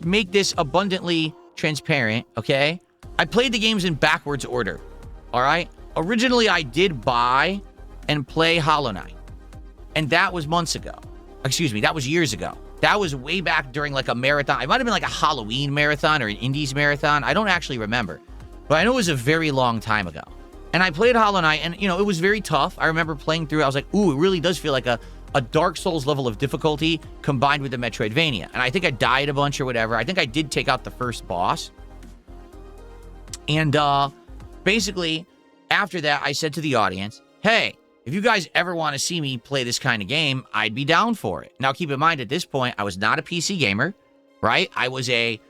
A: make this abundantly transparent, okay? I played the games in backwards order, all right? Originally, I did buy and play Hollow Knight, and that was months ago. Excuse me, that was years ago. That was way back during like a marathon. It might have been like a Halloween marathon or an Indies marathon. I don't actually remember, but I know it was a very long time ago. And I played Hollow Knight, and you know, it was very tough. I remember playing through, I was like, ooh, it really does feel like a Dark Souls level of difficulty combined with a Metroidvania. And I think I died a bunch or whatever. I think I did take out the first boss. And basically, after that, I said to the audience, hey, if you guys ever want to see me play this kind of game, I'd be down for it. Now, keep in mind, at this point, I was not a PC gamer, right? I was a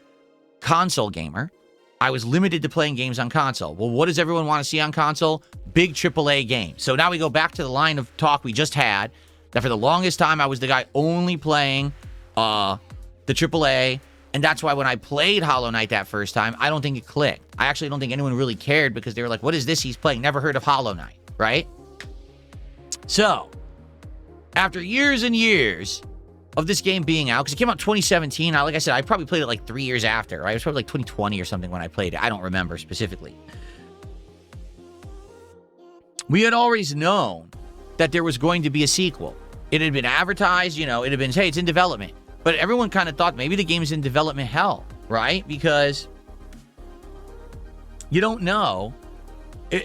A: console gamer. I was limited to playing games on console. Well, what does everyone want to see on console? Big AAA games. So now we go back to the line of talk we just had, that for the longest time, I was the guy only playing the AAA, and that's why when I played Hollow Knight that first time, I don't think it clicked. I actually don't think anyone really cared because they were like, what is this he's playing? Never heard of Hollow Knight, right? So, after years and years of this game being out, because it came out in 2017, like I said, I probably played it like 3 years after, right? It was probably like 2020 or something when I played it. I don't remember specifically. We had always known that there was going to be a sequel. It had been advertised, you know, it had been, hey, it's in development. But everyone kind of thought maybe the game's in development hell, right? Because you don't know,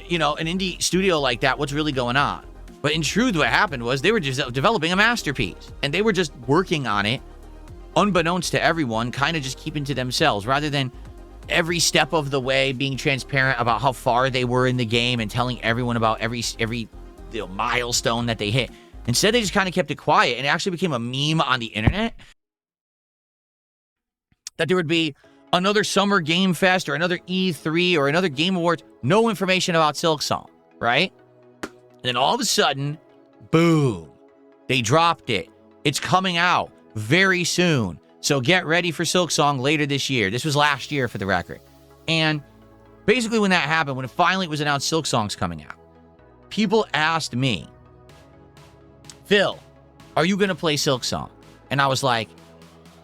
A: you know, an indie studio like that, what's really going on. But in truth, what happened was they were just developing a masterpiece. And they were just working on it, unbeknownst to everyone, kind of just keeping to themselves, rather than every step of the way being transparent about how far they were in the game and telling everyone about every you know, milestone that they hit. Instead, they just kind of kept it quiet, and it actually became a meme on the internet that there would be another Summer Game Fest or another E3 or another Game Awards, no information about Silksong, right? And then all of a sudden, boom, they dropped it. It's coming out very soon. So get ready for Silksong later this year. This was last year for the record. And basically when that happened, when it finally was announced Silksong's coming out, people asked me, Phil, are you going to play Silksong? And I was like,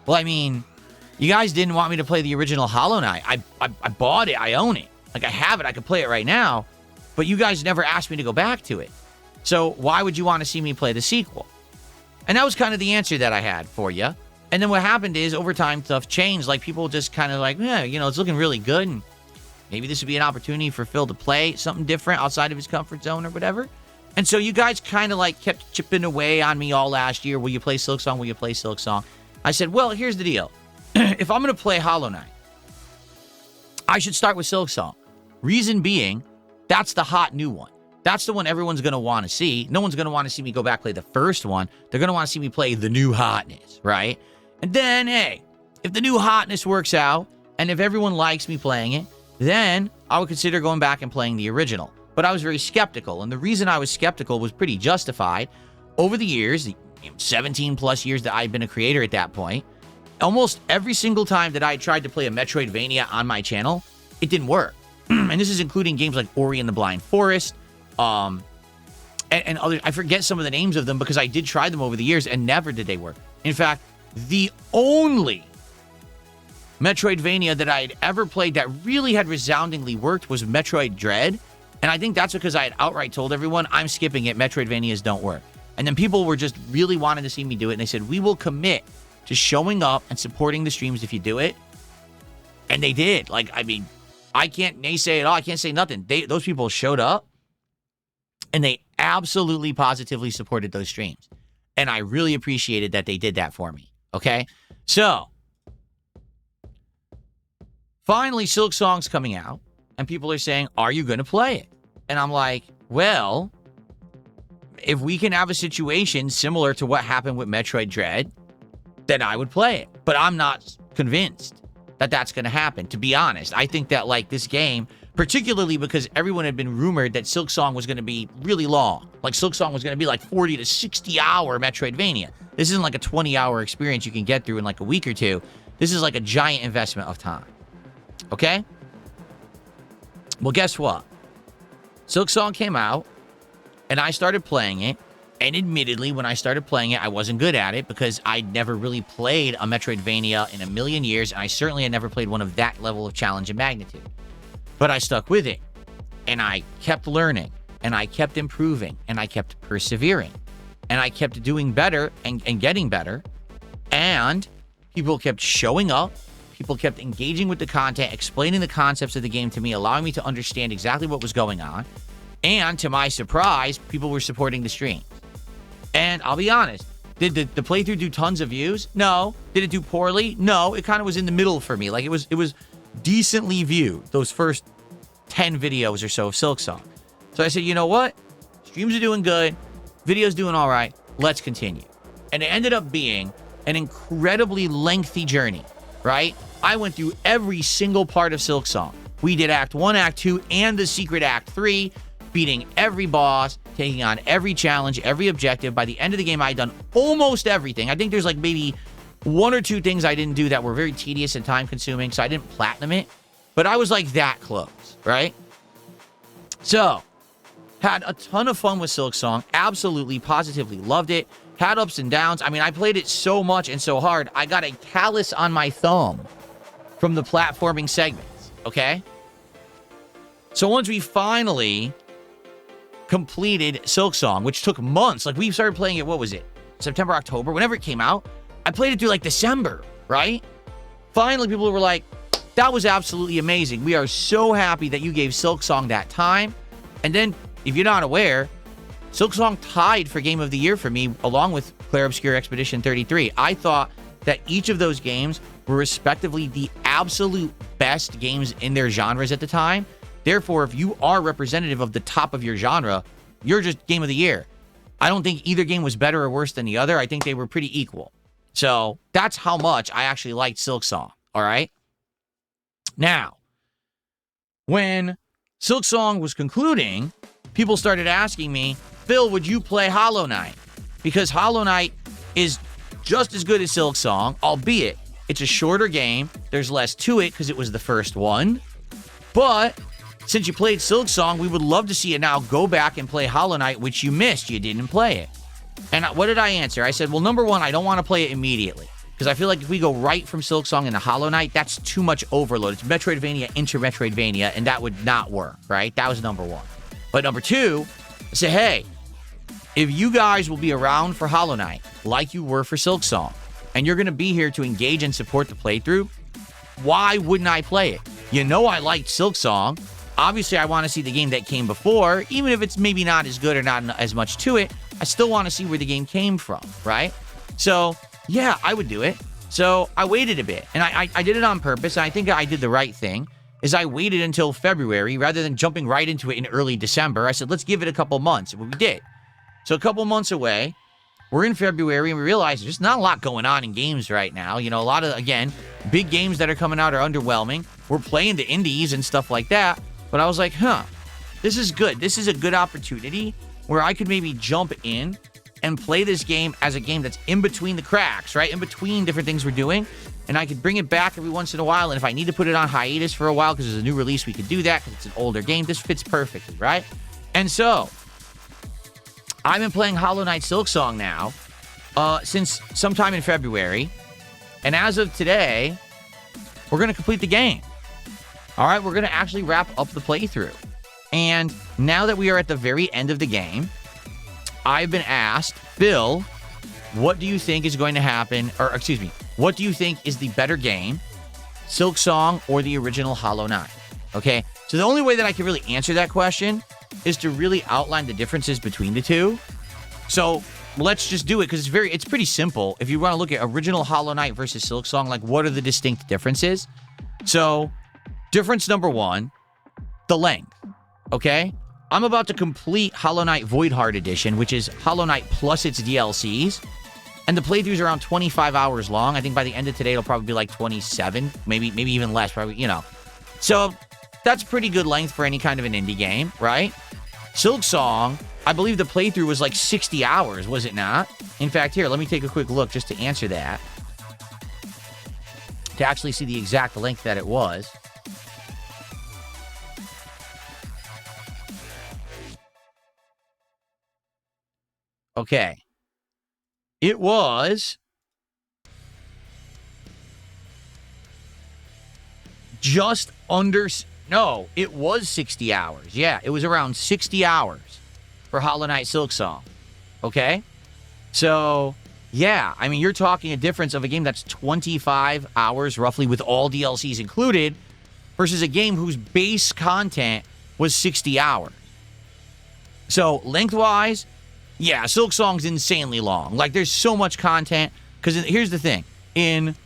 A: well, I mean, you guys didn't want me to play the original Hollow Knight. I bought it. I own it. Like, I have it. I could play it right now. But you guys never asked me to go back to it. So why would you want to see me play the sequel? And that was kind of the answer that I had for you. And then what happened is, over time, stuff changed. Like, people just kind of like, yeah, you know, it's looking really good. And maybe this would be an opportunity for Phil to play something different outside of his comfort zone or whatever. And so you guys kind of like kept chipping away on me all last year. Will you play Silksong? Will you play Silksong? I said, well, here's the deal. If I'm going to play Hollow Knight, I should start with Silksong. Reason being, that's the hot new one. That's the one everyone's going to want to see. No one's going to want to see me go back play the first one. They're going to want to see me play the new hotness, right? And then, hey, if the new hotness works out, and if everyone likes me playing it, then I would consider going back and playing the original. But I was very skeptical, and the reason I was skeptical was pretty justified. Over the years, the 17 plus years that I've been a creator at that point, almost every single time that I tried to play a Metroidvania on my channel, it didn't work. And this is including games like Ori and the Blind Forest, and others. I forget some of the names of them because I did try them over the years and never did they work. In fact, the only Metroidvania that I had ever played that really had resoundingly worked was Metroid Dread. And I think that's because I had outright told everyone, I'm skipping it. Metroidvanias don't work. And then people were just really wanting to see me do it. And they said, we will commit to showing up and supporting the streams if you do it. And they did. Like, I mean, I can't naysay at all. I can't say nothing. Those people showed up and they absolutely positively supported those streams. And I really appreciated that they did that for me. Okay? So, finally, Silksong's coming out. And people are saying, are you going to play it? And I'm like, well, if we can have a situation similar to what happened with Metroid Dread, then I would play it. But I'm not convinced that that's going to happen, to be honest. I think that, like, this game, particularly because everyone had been rumored that Silksong was going to be really long. Like, Silksong was going to be like 40 to 60-hour Metroidvania. This isn't like a 20-hour experience you can get through in like a week or two. This is like a giant investment of time. Okay? Well, guess what? Silksong came out, and I started playing it. And admittedly, when I started playing it, I wasn't good at it because I'd never really played a Metroidvania in a million years, and I certainly had never played one of that level of challenge and magnitude. But I stuck with it, and I kept learning, and I kept improving, and I kept persevering, and I kept doing better and getting better, and people kept showing up. People kept engaging with the content, explaining the concepts of the game to me, allowing me to understand exactly what was going on. And to my surprise, people were supporting the stream. And I'll be honest, did the playthrough do tons of views? No. Did it do poorly? No. It kind of was in the middle for me. Like, it was decently viewed, those first 10 videos or so of Silksong. So I said, you know what? Streams are doing good. Videos doing all right. Let's continue. And it ended up being an incredibly lengthy journey. Right? I went through every single part of Silksong. We did Act 1, Act 2, and the secret Act 3, beating every boss, taking on every challenge, every objective. By the end of the game, I had done almost everything. I think there's like maybe one or two things I didn't do that were very tedious and time-consuming, so I didn't platinum it. But I was like that close, right? So, had a ton of fun with Silksong. Absolutely, positively loved it. Had ups and downs. I mean, I played it so much and so hard, I got a callus on my thumb from the platforming segments, okay? So once we finally completed Silksong, which took months, like we started playing it, what was it? September, October, whenever it came out. I played it through like December, right? Finally, people were like, that was absolutely amazing. We are so happy that you gave Silksong that time. And then, if you're not aware, Silksong tied for Game of the Year for me, along with Clair Obscur Expedition 33. I thought that each of those games were respectively the absolute best games in their genres at the time. Therefore, if you are representative of the top of your genre, you're just Game of the Year. I don't think either game was better or worse than the other. I think they were pretty equal. So that's how much I actually liked Silksong, all right? Now, when Silksong was concluding, people started asking me, Phil, would you play Hollow Knight? Because Hollow Knight is just as good as Silksong, albeit it's a shorter game. There's less to it because it was the first one. But since you played Silksong, we would love to see you now go back and play Hollow Knight, which you missed. You didn't play it. And what did I answer? I said, well, number one, I don't want to play it immediately. Because I feel like if we go right from Silksong into Hollow Knight, that's too much overload. It's Metroidvania into Metroidvania, and that would not work, right? That was number one. But number two, I said, hey, if you guys will be around for Hollow Knight like you were for Silksong, and you're going to be here to engage and support the playthrough, why wouldn't I play it? You know I liked Silksong. Obviously, I want to see the game that came before. Even if it's maybe not as good or not as much to it, I still want to see where the game came from, right? So, yeah, I would do it. So, I waited a bit, and I did it on purpose, and I think I did the right thing, is I waited until February rather than jumping right into it in early December. I said, let's give it a couple months, and we did. So, a couple months away, we're in February, and we realize there's not a lot going on in games right now. You know, a lot of, again, big games that are coming out are underwhelming. We're playing the indies and stuff like that. But I was like, this is good. This is a good opportunity where I could maybe jump in and play this game as a game that's in between the cracks, right? In between different things we're doing. and I could bring it back every once in a while. And if I need to put it on hiatus for a while because there's a new release, we could do that because it's an older game. This fits perfectly, right? And so, I've been playing Hollow Knight Silksong now since sometime in February. And as of today, we're going to complete the game. All right, we're going to actually wrap up the playthrough. And now that we are at the very end of the game, I've been asked, Bill, what do you think is going to happen? Or, excuse me, what do you think is the better game, Silksong or the original Hollow Knight? Okay, so the only way that I can really answer that question is to really outline the differences between the two. So let's just do it because it's pretty simple. If you want to look at original Hollow Knight versus Silksong, like what are the distinct differences? So difference number one, the length. Okay, I'm about to complete Hollow Knight Voidheart Edition, which is Hollow Knight plus its DLCs. And the playthrough's around 25 hours long. I think by the end of today, it'll probably be like 27, maybe even less, probably, you know. So that's pretty good length for any kind of an indie game, right? Silksong, I believe the playthrough was like 60 hours, was it not? In fact, here, let me take a quick look just to answer that. To actually see the exact length that it was. Okay. It was just under, no, it was 60 hours. Yeah, it was around 60 hours for Hollow Knight Silksong. Okay? So, yeah, I mean, you're talking a difference of a game that's 25 hours, roughly, with all DLCs included, versus a game whose base content was 60 hours. So, lengthwise, yeah, Silksong's insanely long. Like, there's so much content. Because here's the thing. In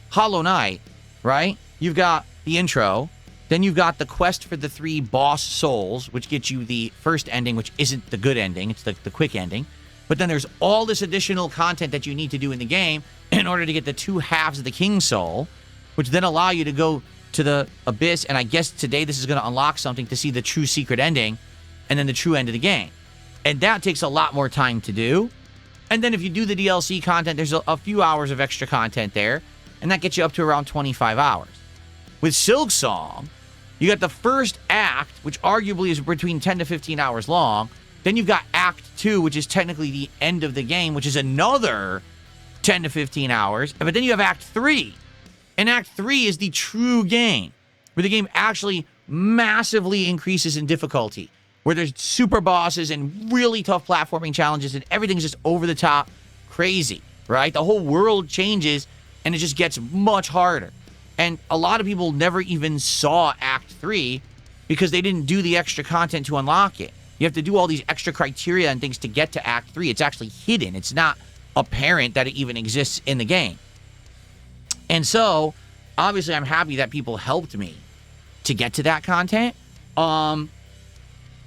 A: Hollow Knight, right, you've got the intro. Then you've got the quest for the 3 boss souls, which gets you the first ending, which isn't the good ending. It's the quick ending. But then there's all this additional content that you need to do in the game in order to get the 2 halves of the King Soul, which then allow you to go to the Abyss. And I guess today this is going to unlock something to see the true secret ending and then the true end of the game. And that takes a lot more time to do. And then if you do the DLC content, there's a few hours of extra content there. And that gets you up to around 25 hours. With Silksong, you got the first act, which arguably is between 10 to 15 hours long. Then you've got Act 2, which is technically the end of the game, which is another 10 to 15 hours. But then you have Act 3. And Act 3 is the true game, where the game actually massively increases in difficulty, where there's super bosses and really tough platforming challenges, and everything's just over the top crazy, right? The whole world changes, and it just gets much harder. And a lot of people never even saw Act 3 because they didn't do the extra content to unlock it. You have to do all these extra criteria and things to get to Act 3. It's actually hidden. It's not apparent that it even exists in the game. And so, obviously, I'm happy that people helped me to get to that content. And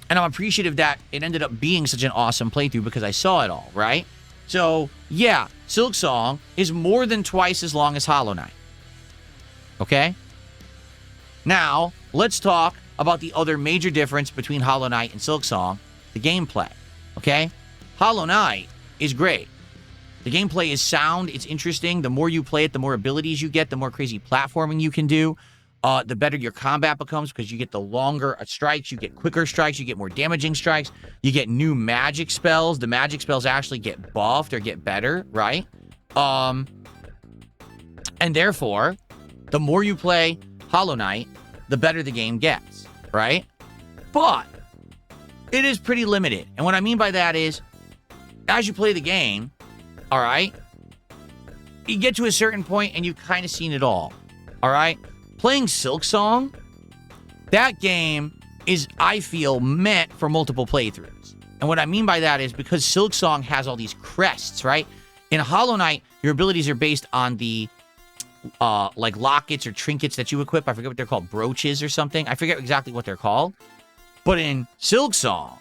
A: I'm appreciative that it ended up being such an awesome playthrough because I saw it all, right? So, yeah, Silksong is more than twice as long as Hollow Knight. Okay? Now, let's talk about the other major difference between Hollow Knight and Silksong, the gameplay. Okay? Hollow Knight is great. The gameplay is sound, it's interesting. The more you play it, the more abilities you get, the more crazy platforming you can do. The better your combat becomes because you get the longer strikes, you get quicker strikes, you get more damaging strikes, you get new magic spells. The magic spells actually get buffed or get better, right? And therefore, the more you play Hollow Knight, the better the game gets, right? But it is pretty limited. And what I mean by that is, as you play the game, all right, you get to a certain point and you've kind of seen it all, all right? Playing Silksong, that game is, I feel, meant for multiple playthroughs. And what I mean by that is because Silksong has all these crests, right? In Hollow Knight, your abilities are based on the, like, lockets or trinkets that you equip. I forget what they're called, brooches or something. I forget exactly what they're called. But in Silksong,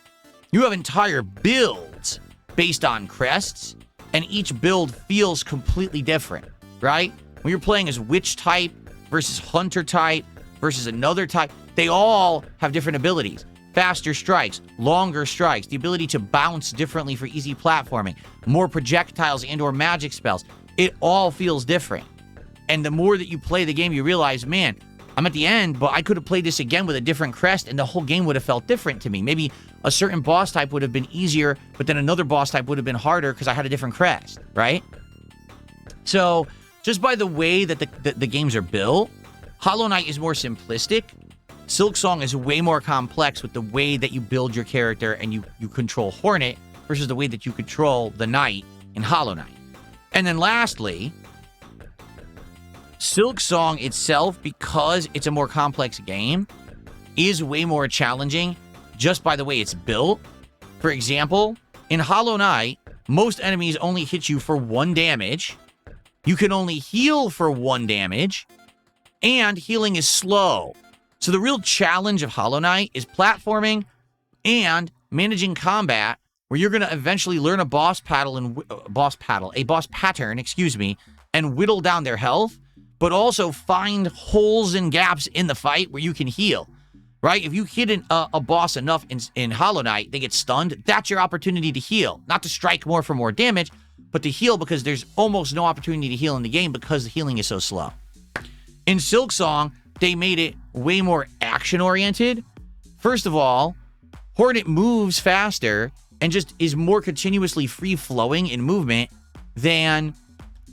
A: you have entire builds based on crests, and each build feels completely different, right? When you're playing as witch type versus hunter type versus another type, they all have different abilities. Faster strikes, longer strikes, the ability to bounce differently for easy platforming, more projectiles and or magic spells. It all feels different. And the more that you play the game, you realize, man, I'm at the end, but I could have played this again with a different crest, and the whole game would have felt different to me. Maybe a certain boss type would have been easier, but then another boss type would have been harder because I had a different crest, right? So, just by the way that the games are built, Hollow Knight is more simplistic. Silksong is way more complex with the way that you build your character and you control Hornet versus the way that you control the Knight in Hollow Knight. And then lastly, Silksong itself, because it's a more complex game, is way more challenging just by the way it's built. For example, in Hollow Knight, most enemies only hit you for 1 damage. You can only heal for 1 damage, and healing is slow. So the real challenge of Hollow Knight is platforming and managing combat, where you're going to eventually learn a boss pattern, and whittle down their health, but also find holes and gaps in the fight where you can heal, right? If you hit a boss enough in Hollow Knight, they get stunned, that's your opportunity to heal. Not to strike more for more damage, but to heal because there's almost no opportunity to heal in the game because the healing is so slow. In Silksong, they made it way more action-oriented. First of all, Hornet moves faster and just is more continuously free-flowing in movement than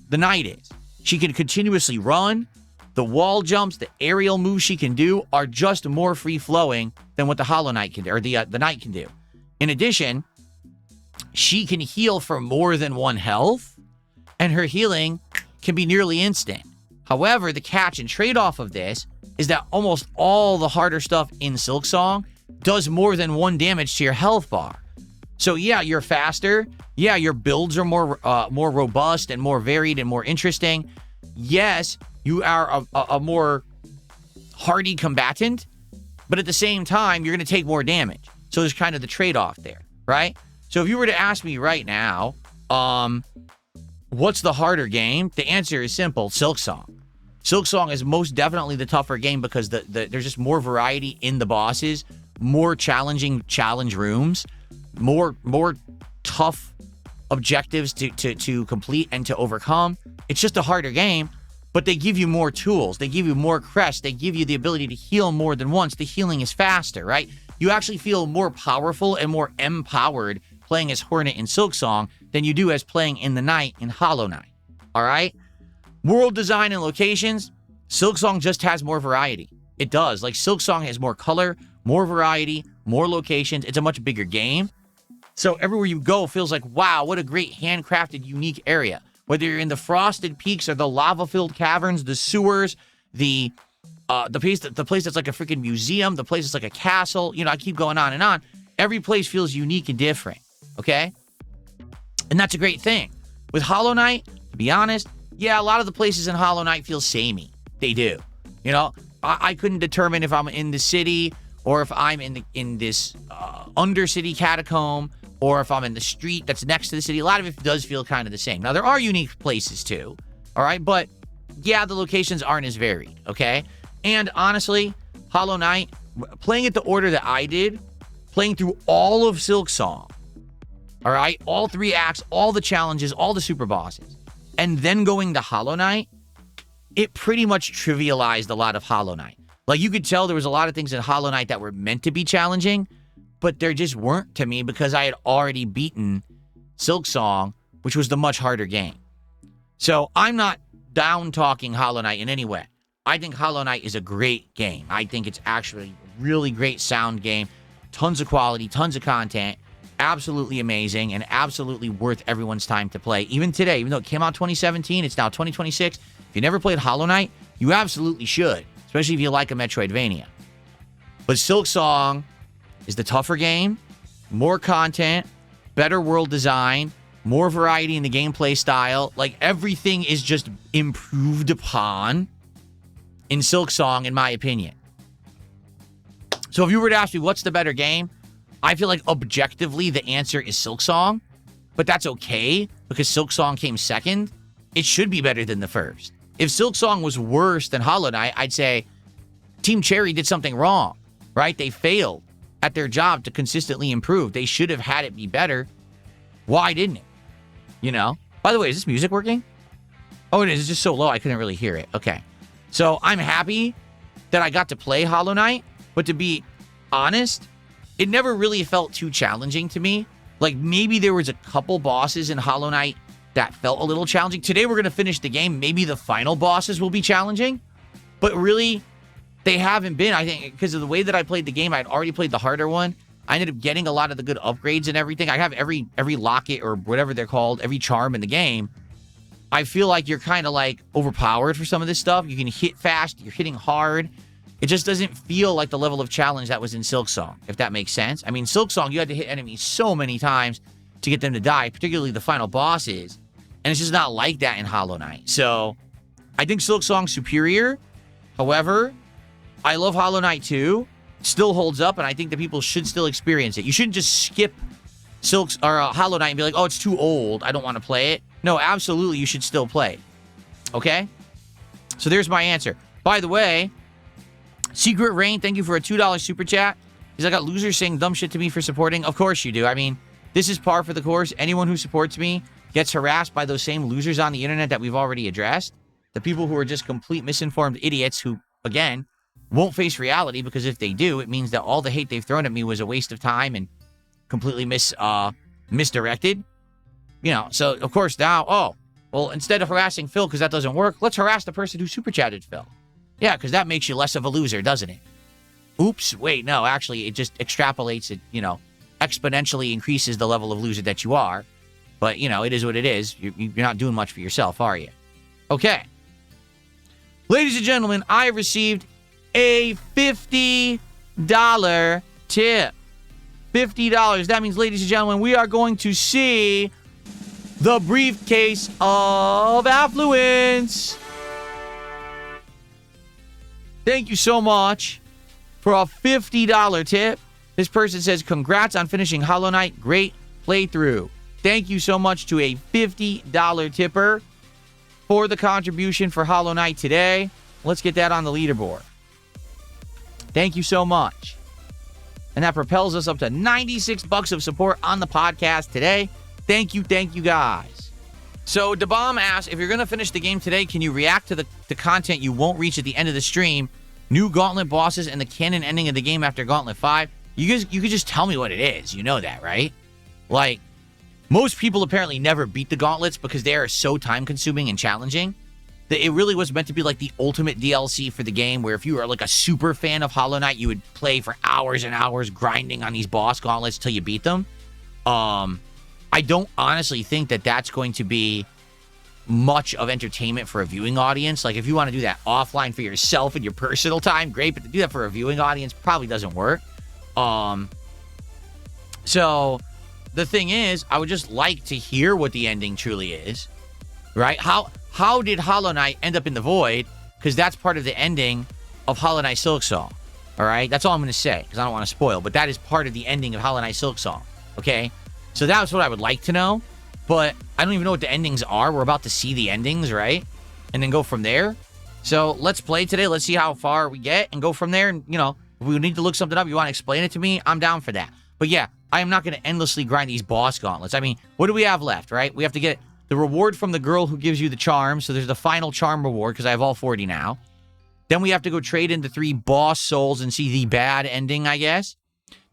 A: the Knight is. She can continuously run. The wall jumps, the aerial moves she can do are just more free-flowing than what the Hollow Knight can do, or the Knight can do. In addition, she can heal for more than 1 health, and her healing can be nearly instant. However, the catch and trade-off of this is that almost all the harder stuff in Silksong does more than 1 damage to your health bar. So yeah, you're faster. Yeah, your builds are more robust and more varied and more interesting. Yes, you are a more hardy combatant, but at the same time, you're going to take more damage. So there's kind of the trade-off there, right? So if you were to ask me right now, what's the harder game? The answer is simple, Silksong. Silksong is most definitely the tougher game because there's just more variety in the bosses, more challenging challenge rooms, more tough objectives to complete and to overcome. It's just a harder game, but they give you more tools. They give you more crests. They give you the ability to heal more than once. The healing is faster, right? You actually feel more powerful and more empowered playing as Hornet in Silksong than you do as playing in the Knight in Hollow Knight, all right? World design and locations, Silksong just has more variety. It does. Like, Silksong has more color, more variety, more locations. It's a much bigger game. So everywhere you go feels like, wow, what a great handcrafted, unique area. Whether you're in the frosted peaks or the lava-filled caverns, the sewers, the place that's like a freaking museum, the place that's like a castle, you know, I keep going on and on. Every place feels unique and different, okay? And that's a great thing. With Hollow Knight, to be honest, yeah, a lot of the places in Hollow Knight feel samey. They do. You know, I couldn't determine if I'm in the city or if I'm in this undercity catacomb or if I'm in the street that's next to the city. A lot of it does feel kind of the same. Now, there are unique places too, all right? But yeah, the locations aren't as varied, okay? And honestly, Hollow Knight, playing it the order that I did, playing through all of Silksong, all right? All 3 acts, all the challenges, all the super bosses, and then going to Hollow Knight, it pretty much trivialized a lot of Hollow Knight. Like, you could tell there was a lot of things in Hollow Knight that were meant to be challenging, but there just weren't to me because I had already beaten Silksong, which was the much harder game. So I'm not down-talking Hollow Knight in any way. I think Hollow Knight is a great game. I think it's actually a really great sound game. Tons of quality, tons of content. Absolutely amazing and absolutely worth everyone's time to play. Even today, even though it came out 2017, it's now 2026. If you never played Hollow Knight, you absolutely should, especially if you like a Metroidvania. But Silksong is the tougher game, more content, better world design, more variety in the gameplay style. Like, everything is just improved upon in Silksong, in my opinion. So if you were to ask me what's the better game, I feel like objectively the answer is Silksong, but that's okay because Silksong came second. It should be better than the first. If Silksong was worse than Hollow Knight, I'd say Team Cherry did something wrong, right? They failed at their job to consistently improve. They should have had it be better. Why didn't it? You know? By the way, is this music working? Oh, it is. It's just so low, I couldn't really hear it. Okay. So I'm happy that I got to play Hollow Knight, but to be honest, it never really felt too challenging to me. Like, maybe there was a couple bosses in Hollow Knight that felt a little challenging. Today, we're going to finish the game. Maybe the final bosses will be challenging, but really, they haven't been. I think because of the way that I played the game, I'd already played the harder one. I ended up getting a lot of the good upgrades and everything. I have every locket or whatever they're called, every charm in the game. I feel like you're kind of like overpowered for some of this stuff. You can hit fast. You're hitting hard. It just doesn't feel like the level of challenge that was in Silksong, if that makes sense. I mean, Silksong, you had to hit enemies so many times to get them to die, particularly the final bosses. And it's just not like that in Hollow Knight. So I think Silksong's superior. However, I love Hollow Knight 2. It still holds up, and I think that people should still experience it. You shouldn't just skip Hollow Knight and be like, oh, it's too old, I don't want to play it. No, absolutely, you should still play. Okay? So there's my answer. By the way, Secret Rain, thank you for a $2 super chat. He's like, I got losers saying dumb shit to me for supporting. Of course you do. I mean, this is par for the course. Anyone who supports me gets harassed by those same losers on the internet that we've already addressed. The people who are just complete misinformed idiots who, again, won't face reality, because if they do, it means that all the hate they've thrown at me was a waste of time and completely misdirected. You know, so, of course, now, oh, well, instead of harassing Phil because that doesn't work, let's harass the person who super chatted Phil. Yeah, because that makes you less of a loser, doesn't it? Oops, wait, no, actually, it just extrapolates it, you know, exponentially increases the level of loser that you are. But, you know, it is what it is. You're not doing much for yourself, are you? Okay. Ladies and gentlemen, I received a $50 tip. $50. That means, ladies and gentlemen, we are going to see the briefcase of affluence. Thank you so much for a $50 tip. This person says, congrats on finishing Hollow Knight. Great playthrough. Thank you so much to a $50 tipper for the contribution for Hollow Knight today. Let's get that on the leaderboard. Thank you so much. And that propels us up to $96 of support on the podcast today. Thank you guys. So DeBomb asks, if you're going to finish the game today, can you react to the content you won't reach at the end of the stream? New Gauntlet bosses and the canon ending of the game after Gauntlet 5. You could just tell me what it is. You know that, right? Like, most people apparently never beat the Gauntlets because they are so time-consuming and challenging that it really was meant to be like the ultimate DLC for the game, where if you are like a super fan of Hollow Knight, you would play for hours and hours grinding on these boss gauntlets till you beat them. I don't honestly think that that's going to be much of entertainment for a viewing audience. Like, if you want to do that offline for yourself in your personal time, great, but to do that for a viewing audience probably doesn't work. So the thing is, I would just like to hear what the ending truly is, right? How did Hollow Knight end up in the void? Because that's part of the ending of Hollow Knight Silksong. All right? That's all I'm going to say, because I don't want to spoil. But that is part of the ending of Hollow Knight Silksong. Okay? So that's what I would like to know. But I don't even know what the endings are. We're about to see the endings, right? And then go from there. So let's play today. Let's see how far we get and go from there. And, you know, if we need to look something up, you want to explain it to me, I'm down for that. But yeah, I am not going to endlessly grind these boss gauntlets. I mean, what do we have left, right? We have to get the reward from the girl who gives you the charm. So there's the final charm reward, because I have all 40 now. Then we have to go trade in the 3 boss souls and see the bad ending, I guess.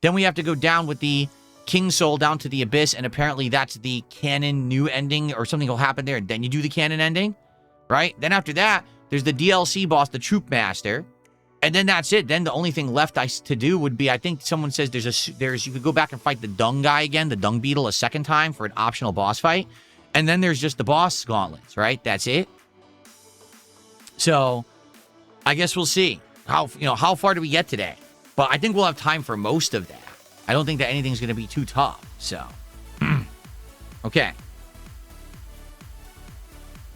A: Then we have to go down with the King Soul down to the Abyss, and apparently that's the canon new ending, or something will happen there, and then you do the canon ending, right? Then after that, there's the DLC boss, the Troop Master, and then that's it. Then the only thing left to do would be, I think someone says you could go back and fight the Dung guy again, the Dung Beetle, a second time for an optional boss fight. And then there's just the boss gauntlets, right? That's it. So I guess we'll see how far do we get today. But I think we'll have time for most of that. I don't think that anything's going to be too tough. So, okay.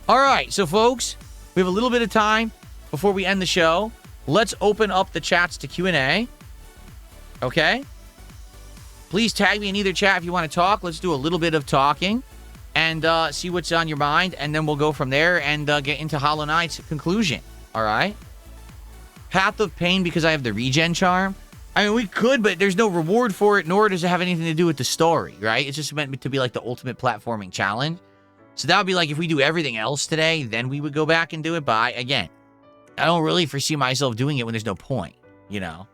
A: All right. So, folks, we have a little bit of time before we end the show. Let's open up the chats to Q&A. Okay? Please tag me in either chat if you want to talk. Let's do a little bit of talking and see what's on your mind, and then we'll go from there and get into Hollow Knight's conclusion. All right? Path of Pain because I have the regen charm. I mean, we could, but there's no reward for it, nor does it have anything to do with the story, right? It's just meant to be like the ultimate platforming challenge. So that would be like if we do everything else today, then we would go back and do it. But again, I don't really foresee myself doing it when there's no point, you know?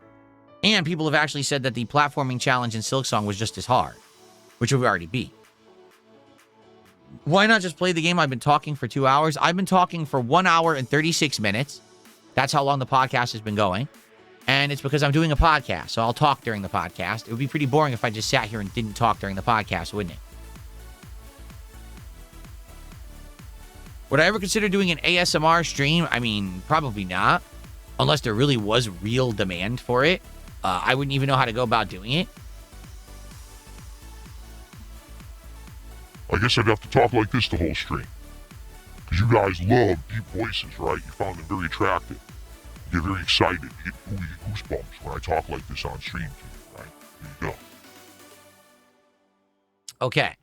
A: And people have actually said that the platforming challenge in Silksong was just as hard, which we've already beat. Why not just play the game? I've been talking for 2 hours. I've been talking for 1 hour and 36 minutes. That's how long the podcast has been going. And it's because I'm doing a podcast, so I'll talk during the podcast. It would be pretty boring if I just sat here and didn't talk during the podcast, wouldn't it? Would I ever consider doing an ASMR stream? I mean, probably not. Unless there really was real demand for it. I wouldn't even know how to go about doing it.
B: I guess I'd have to talk like this the whole stream. Because you guys love deep voices, right? You found them very attractive. You get very excited. You get goosebumps when I talk like this on stream to you, right? There you go.
A: Okay.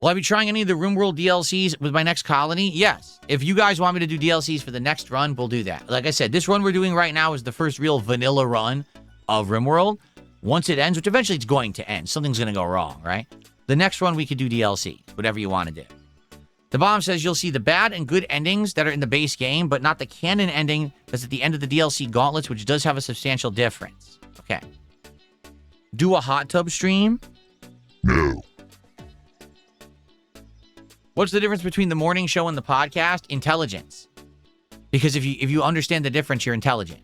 A: Will I be trying any of the RimWorld DLCs with my next colony? Yes. If you guys want me to do DLCs for the next run, we'll do that. Like I said, this run we're doing right now is the first real vanilla run of RimWorld. Once it ends, which eventually it's going to end. Something's going to go wrong, right? The next run, we could do DLC, whatever you want to do. The bomb says you'll see the bad and good endings that are in the base game, but not the canon ending that's at the end of the DLC gauntlets, which does have a substantial difference. Okay. Do a hot tub stream?
B: No.
A: What's the difference between the morning show and the podcast? Intelligence. Because if you understand the difference, you're intelligent.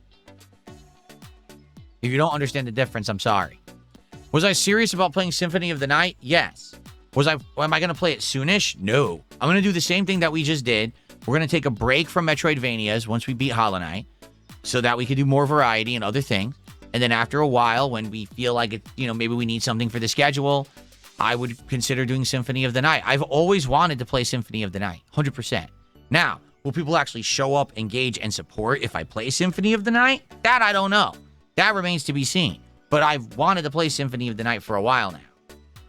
A: If you don't understand the difference, I'm sorry. Was I serious about playing Symphony of the Night? Yes. Am I going to play it soonish? No. I'm going to do the same thing that we just did. We're going to take a break from Metroidvanias once we beat Hollow Knight so that we can do more variety and other things. And then after a while, when we feel like it, maybe we need something for the schedule, I would consider doing Symphony of the Night. I've always wanted to play Symphony of the Night, 100%. Now, will people actually show up, engage, and support if I play Symphony of the Night? That I don't know. That remains to be seen. But I've wanted to play Symphony of the Night for a while now.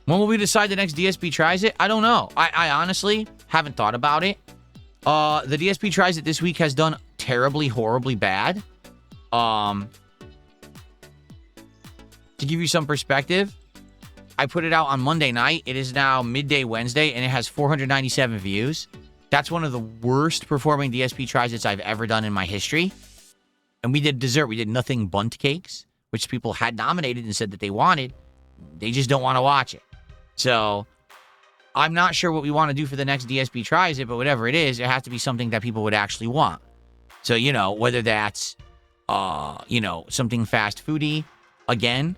A: When will we decide the next DSP tries it? I don't know. I honestly haven't thought about it. The DSP tries it this week has done terribly, horribly bad. To give you some perspective, I put it out on Monday night. It is now midday Wednesday, and it has 497 views. That's one of the worst performing DSP tries its I've ever done in my history. And we did dessert. We did nothing bunt cakes, which people had nominated and said that they wanted. They just don't want to watch it. So I'm not sure what we want to do for the next DSP tries it, but whatever it is, it has to be something that people would actually want. So, whether that's, something fast foody again,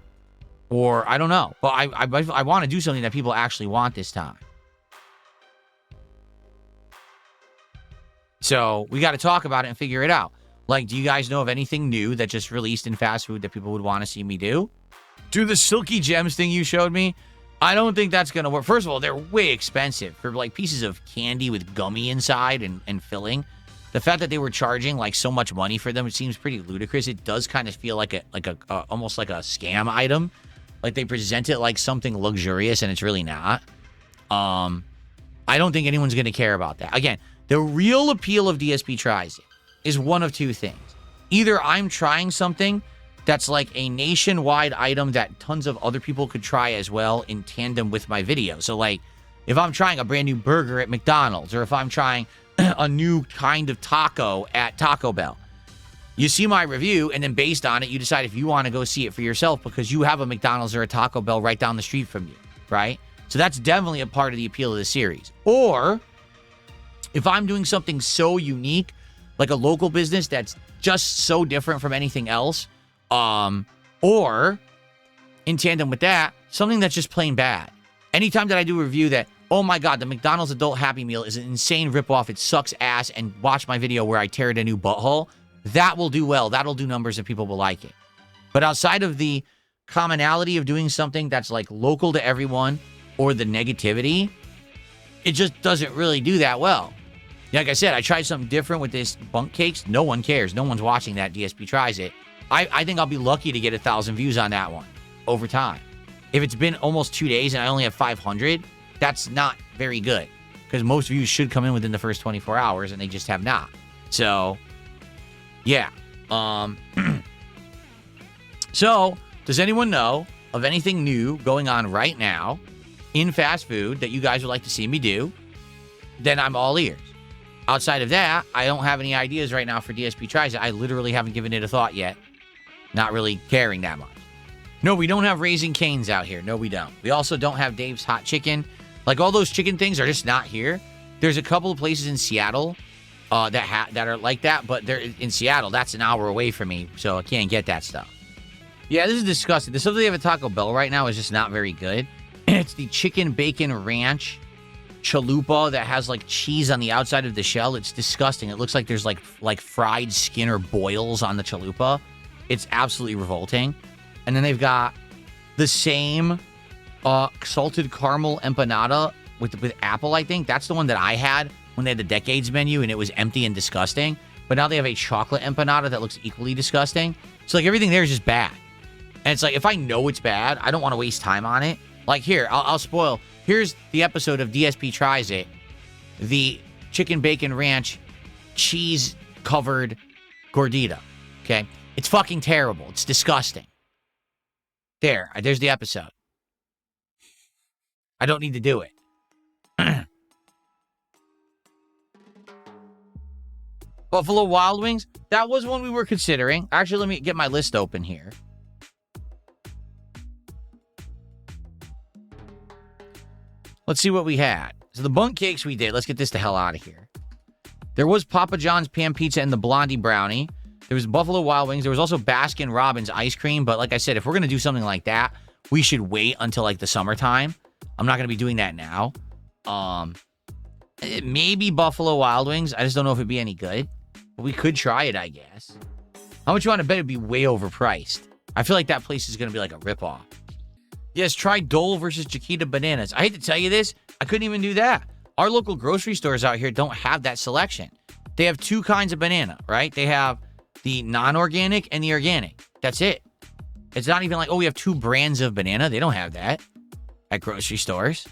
A: or I don't know. But I want to do something that people actually want this time. So we got to talk about it and figure it out. Like, do you guys know of anything new that just released in fast food that people would want to see me do? Do the Silky Gems thing you showed me? I don't think that's going to work. First of all, they're way expensive for like pieces of candy with gummy inside and filling. The fact that they were charging like so much money for them, it seems pretty ludicrous. It does kind of feel like a almost like a scam item. Like they present it like something luxurious and it's really not. I don't think anyone's going to care about that. Again, the real appeal of DSP Tries It is one of two things. Either I'm trying something that's like a nationwide item that tons of other people could try as well in tandem with my video. So like if I'm trying a brand new burger at McDonald's, or if I'm trying a new kind of taco at Taco Bell, you see my review, and then based on it, you decide if you want to go see it for yourself because you have a McDonald's or a Taco Bell right down the street from you, right? So that's definitely a part of the appeal of the series. Or if I'm doing something so unique, like a local business that's just so different from anything else, or in tandem with that, something that's just plain bad. Anytime that I do a review that, oh my God, the McDonald's Adult Happy Meal is an insane ripoff, it sucks ass, and watch my video where I tear it a new butthole, that will do well. That'll do numbers and people will like it. But outside of the commonality of doing something that's like local to everyone or the negativity, it just doesn't really do that well. Like I said, I tried something different with this bunk cakes. No one cares. No one's watching that. DSP Tries It. I think I'll be lucky to get 1,000 views on that one over time. If it's been almost 2 days and I only have 500, that's not very good because most views should come in within the first 24 hours and they just have not. So, yeah. So, does anyone know of anything new going on right now in fast food that you guys would like to see me do? then I'm all ears. Outside of that, I don't have any ideas right now for DSP Tries It. I literally haven't given it a thought yet. Not really caring that much. No, we don't have Raising Cane's out here. No, we don't. We also don't have Dave's Hot Chicken. Like, all those chicken things are just not here. There's a couple of places in Seattle that are like that, but they're in Seattle. That's an hour away from me, so I can't get that stuff. Yeah, this is disgusting. The stuff they have at Taco Bell right now is just not very good. It's the chicken bacon ranch chalupa that has like cheese on the outside of the shell. It's disgusting. It looks like there's like fried skin or boils on the chalupa. It's absolutely revolting. And then they've got the same salted caramel empanada with apple, I think. That's the one that I had when they had the Decades menu and it was empty and disgusting. But now they have a chocolate empanada that looks equally disgusting. So like everything there is just bad. And it's like, if I know it's bad, I don't want to waste time on it. Like here, I'll spoil. Here's the episode of DSP Tries It. The chicken bacon ranch cheese covered gordita. Okay? It's fucking terrible. It's disgusting. There's the episode. I don't need to do it. Buffalo Wild Wings, that was one we were considering. Actually, let me get my list open here. Let's see what we had. So the bunk cakes we did. Let's get this the hell out of here. There was Papa John's Pan Pizza and the Blondie Brownie. There was Buffalo Wild Wings. There was also Baskin Robbins ice cream. But like I said, if we're going to do something like that, we should wait until like the summertime. I'm not going to be doing that now. Maybe Buffalo Wild Wings. I just don't know if it'd be any good. But we could try it, I guess. How much you want to bet it'd be way overpriced? I feel like that place is going to be like a ripoff. Yes, try Dole versus Chiquita Bananas. I hate to tell you this. I couldn't even do that. Our local grocery stores out here don't have that selection. They have two kinds of banana, right? They have the non-organic and the organic. That's it. It's not even like, oh, we have two brands of banana. They don't have that at grocery stores.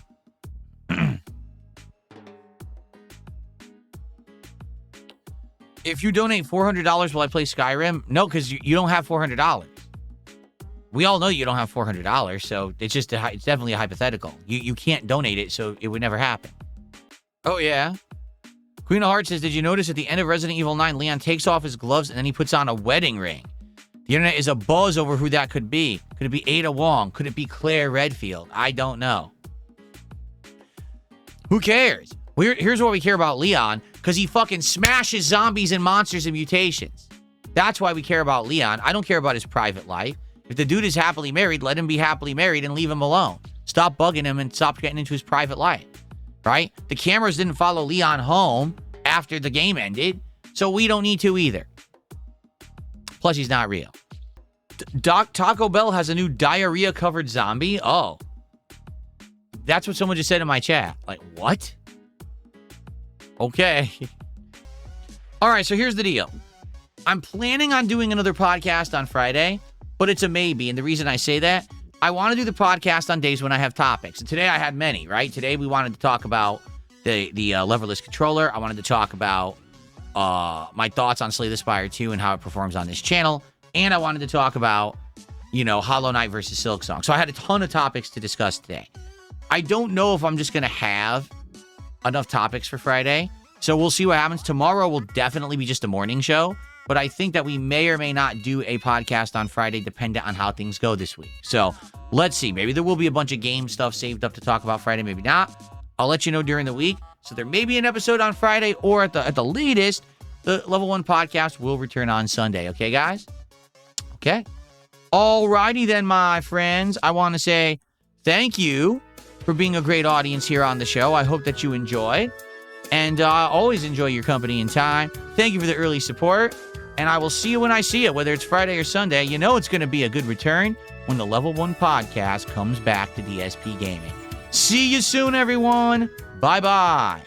A: If you donate $400, will I play Skyrim? No, because you don't have $400. We all know you don't have $400, so it's definitely a hypothetical. You can't donate it, so it would never happen. Oh, yeah. Queen of Hearts says, did you notice at the end of Resident Evil 9, Leon takes off his gloves and then he puts on a wedding ring? The internet is abuzz over who that could be. Could it be Ada Wong? Could it be Claire Redfield? I don't know. Who cares? Here's what we care about Leon, because he fucking smashes zombies and monsters and mutations. That's why we care about Leon. I don't care about his private life. If the dude is happily married, let him be happily married and leave him alone. Stop bugging him and stop getting into his private life, right? The cameras didn't follow Leon home after the game ended, so we don't need to either. Plus, he's not real. Taco Bell has a new diarrhea-covered zombie? Oh. That's what someone just said in my chat. Like, what? Okay. All right, so here's the deal. I'm planning on doing another podcast on Friday, but it's a maybe. And the reason I say that, I want to do the podcast on days when I have topics. And today I had many, right? Today we wanted to talk about the Leverless controller. I wanted to talk about my thoughts on Slay the Spire 2 and how it performs on this channel. And I wanted to talk about, Hollow Knight versus Silksong. So I had a ton of topics to discuss today. I don't know if I'm just going to have enough topics for Friday. So we'll see what happens. Tomorrow will definitely be just a morning show. But I think that we may or may not do a podcast on Friday dependent on how things go this week. So let's see. Maybe there will be a bunch of game stuff saved up to talk about Friday. Maybe not. I'll let you know during the week. So there may be an episode on Friday, or at the latest, the Level 1 podcast will return on Sunday. Okay, guys? Okay. Alrighty then, my friends. I want to say thank you for being a great audience here on the show. I hope that you enjoyed. And I always enjoy your company and time. Thank you for the early support. And I will see you when I see it, whether it's Friday or Sunday. You know it's going to be a good return when the Level 1 podcast comes back to DSP Gaming. See you soon, everyone. Bye-bye.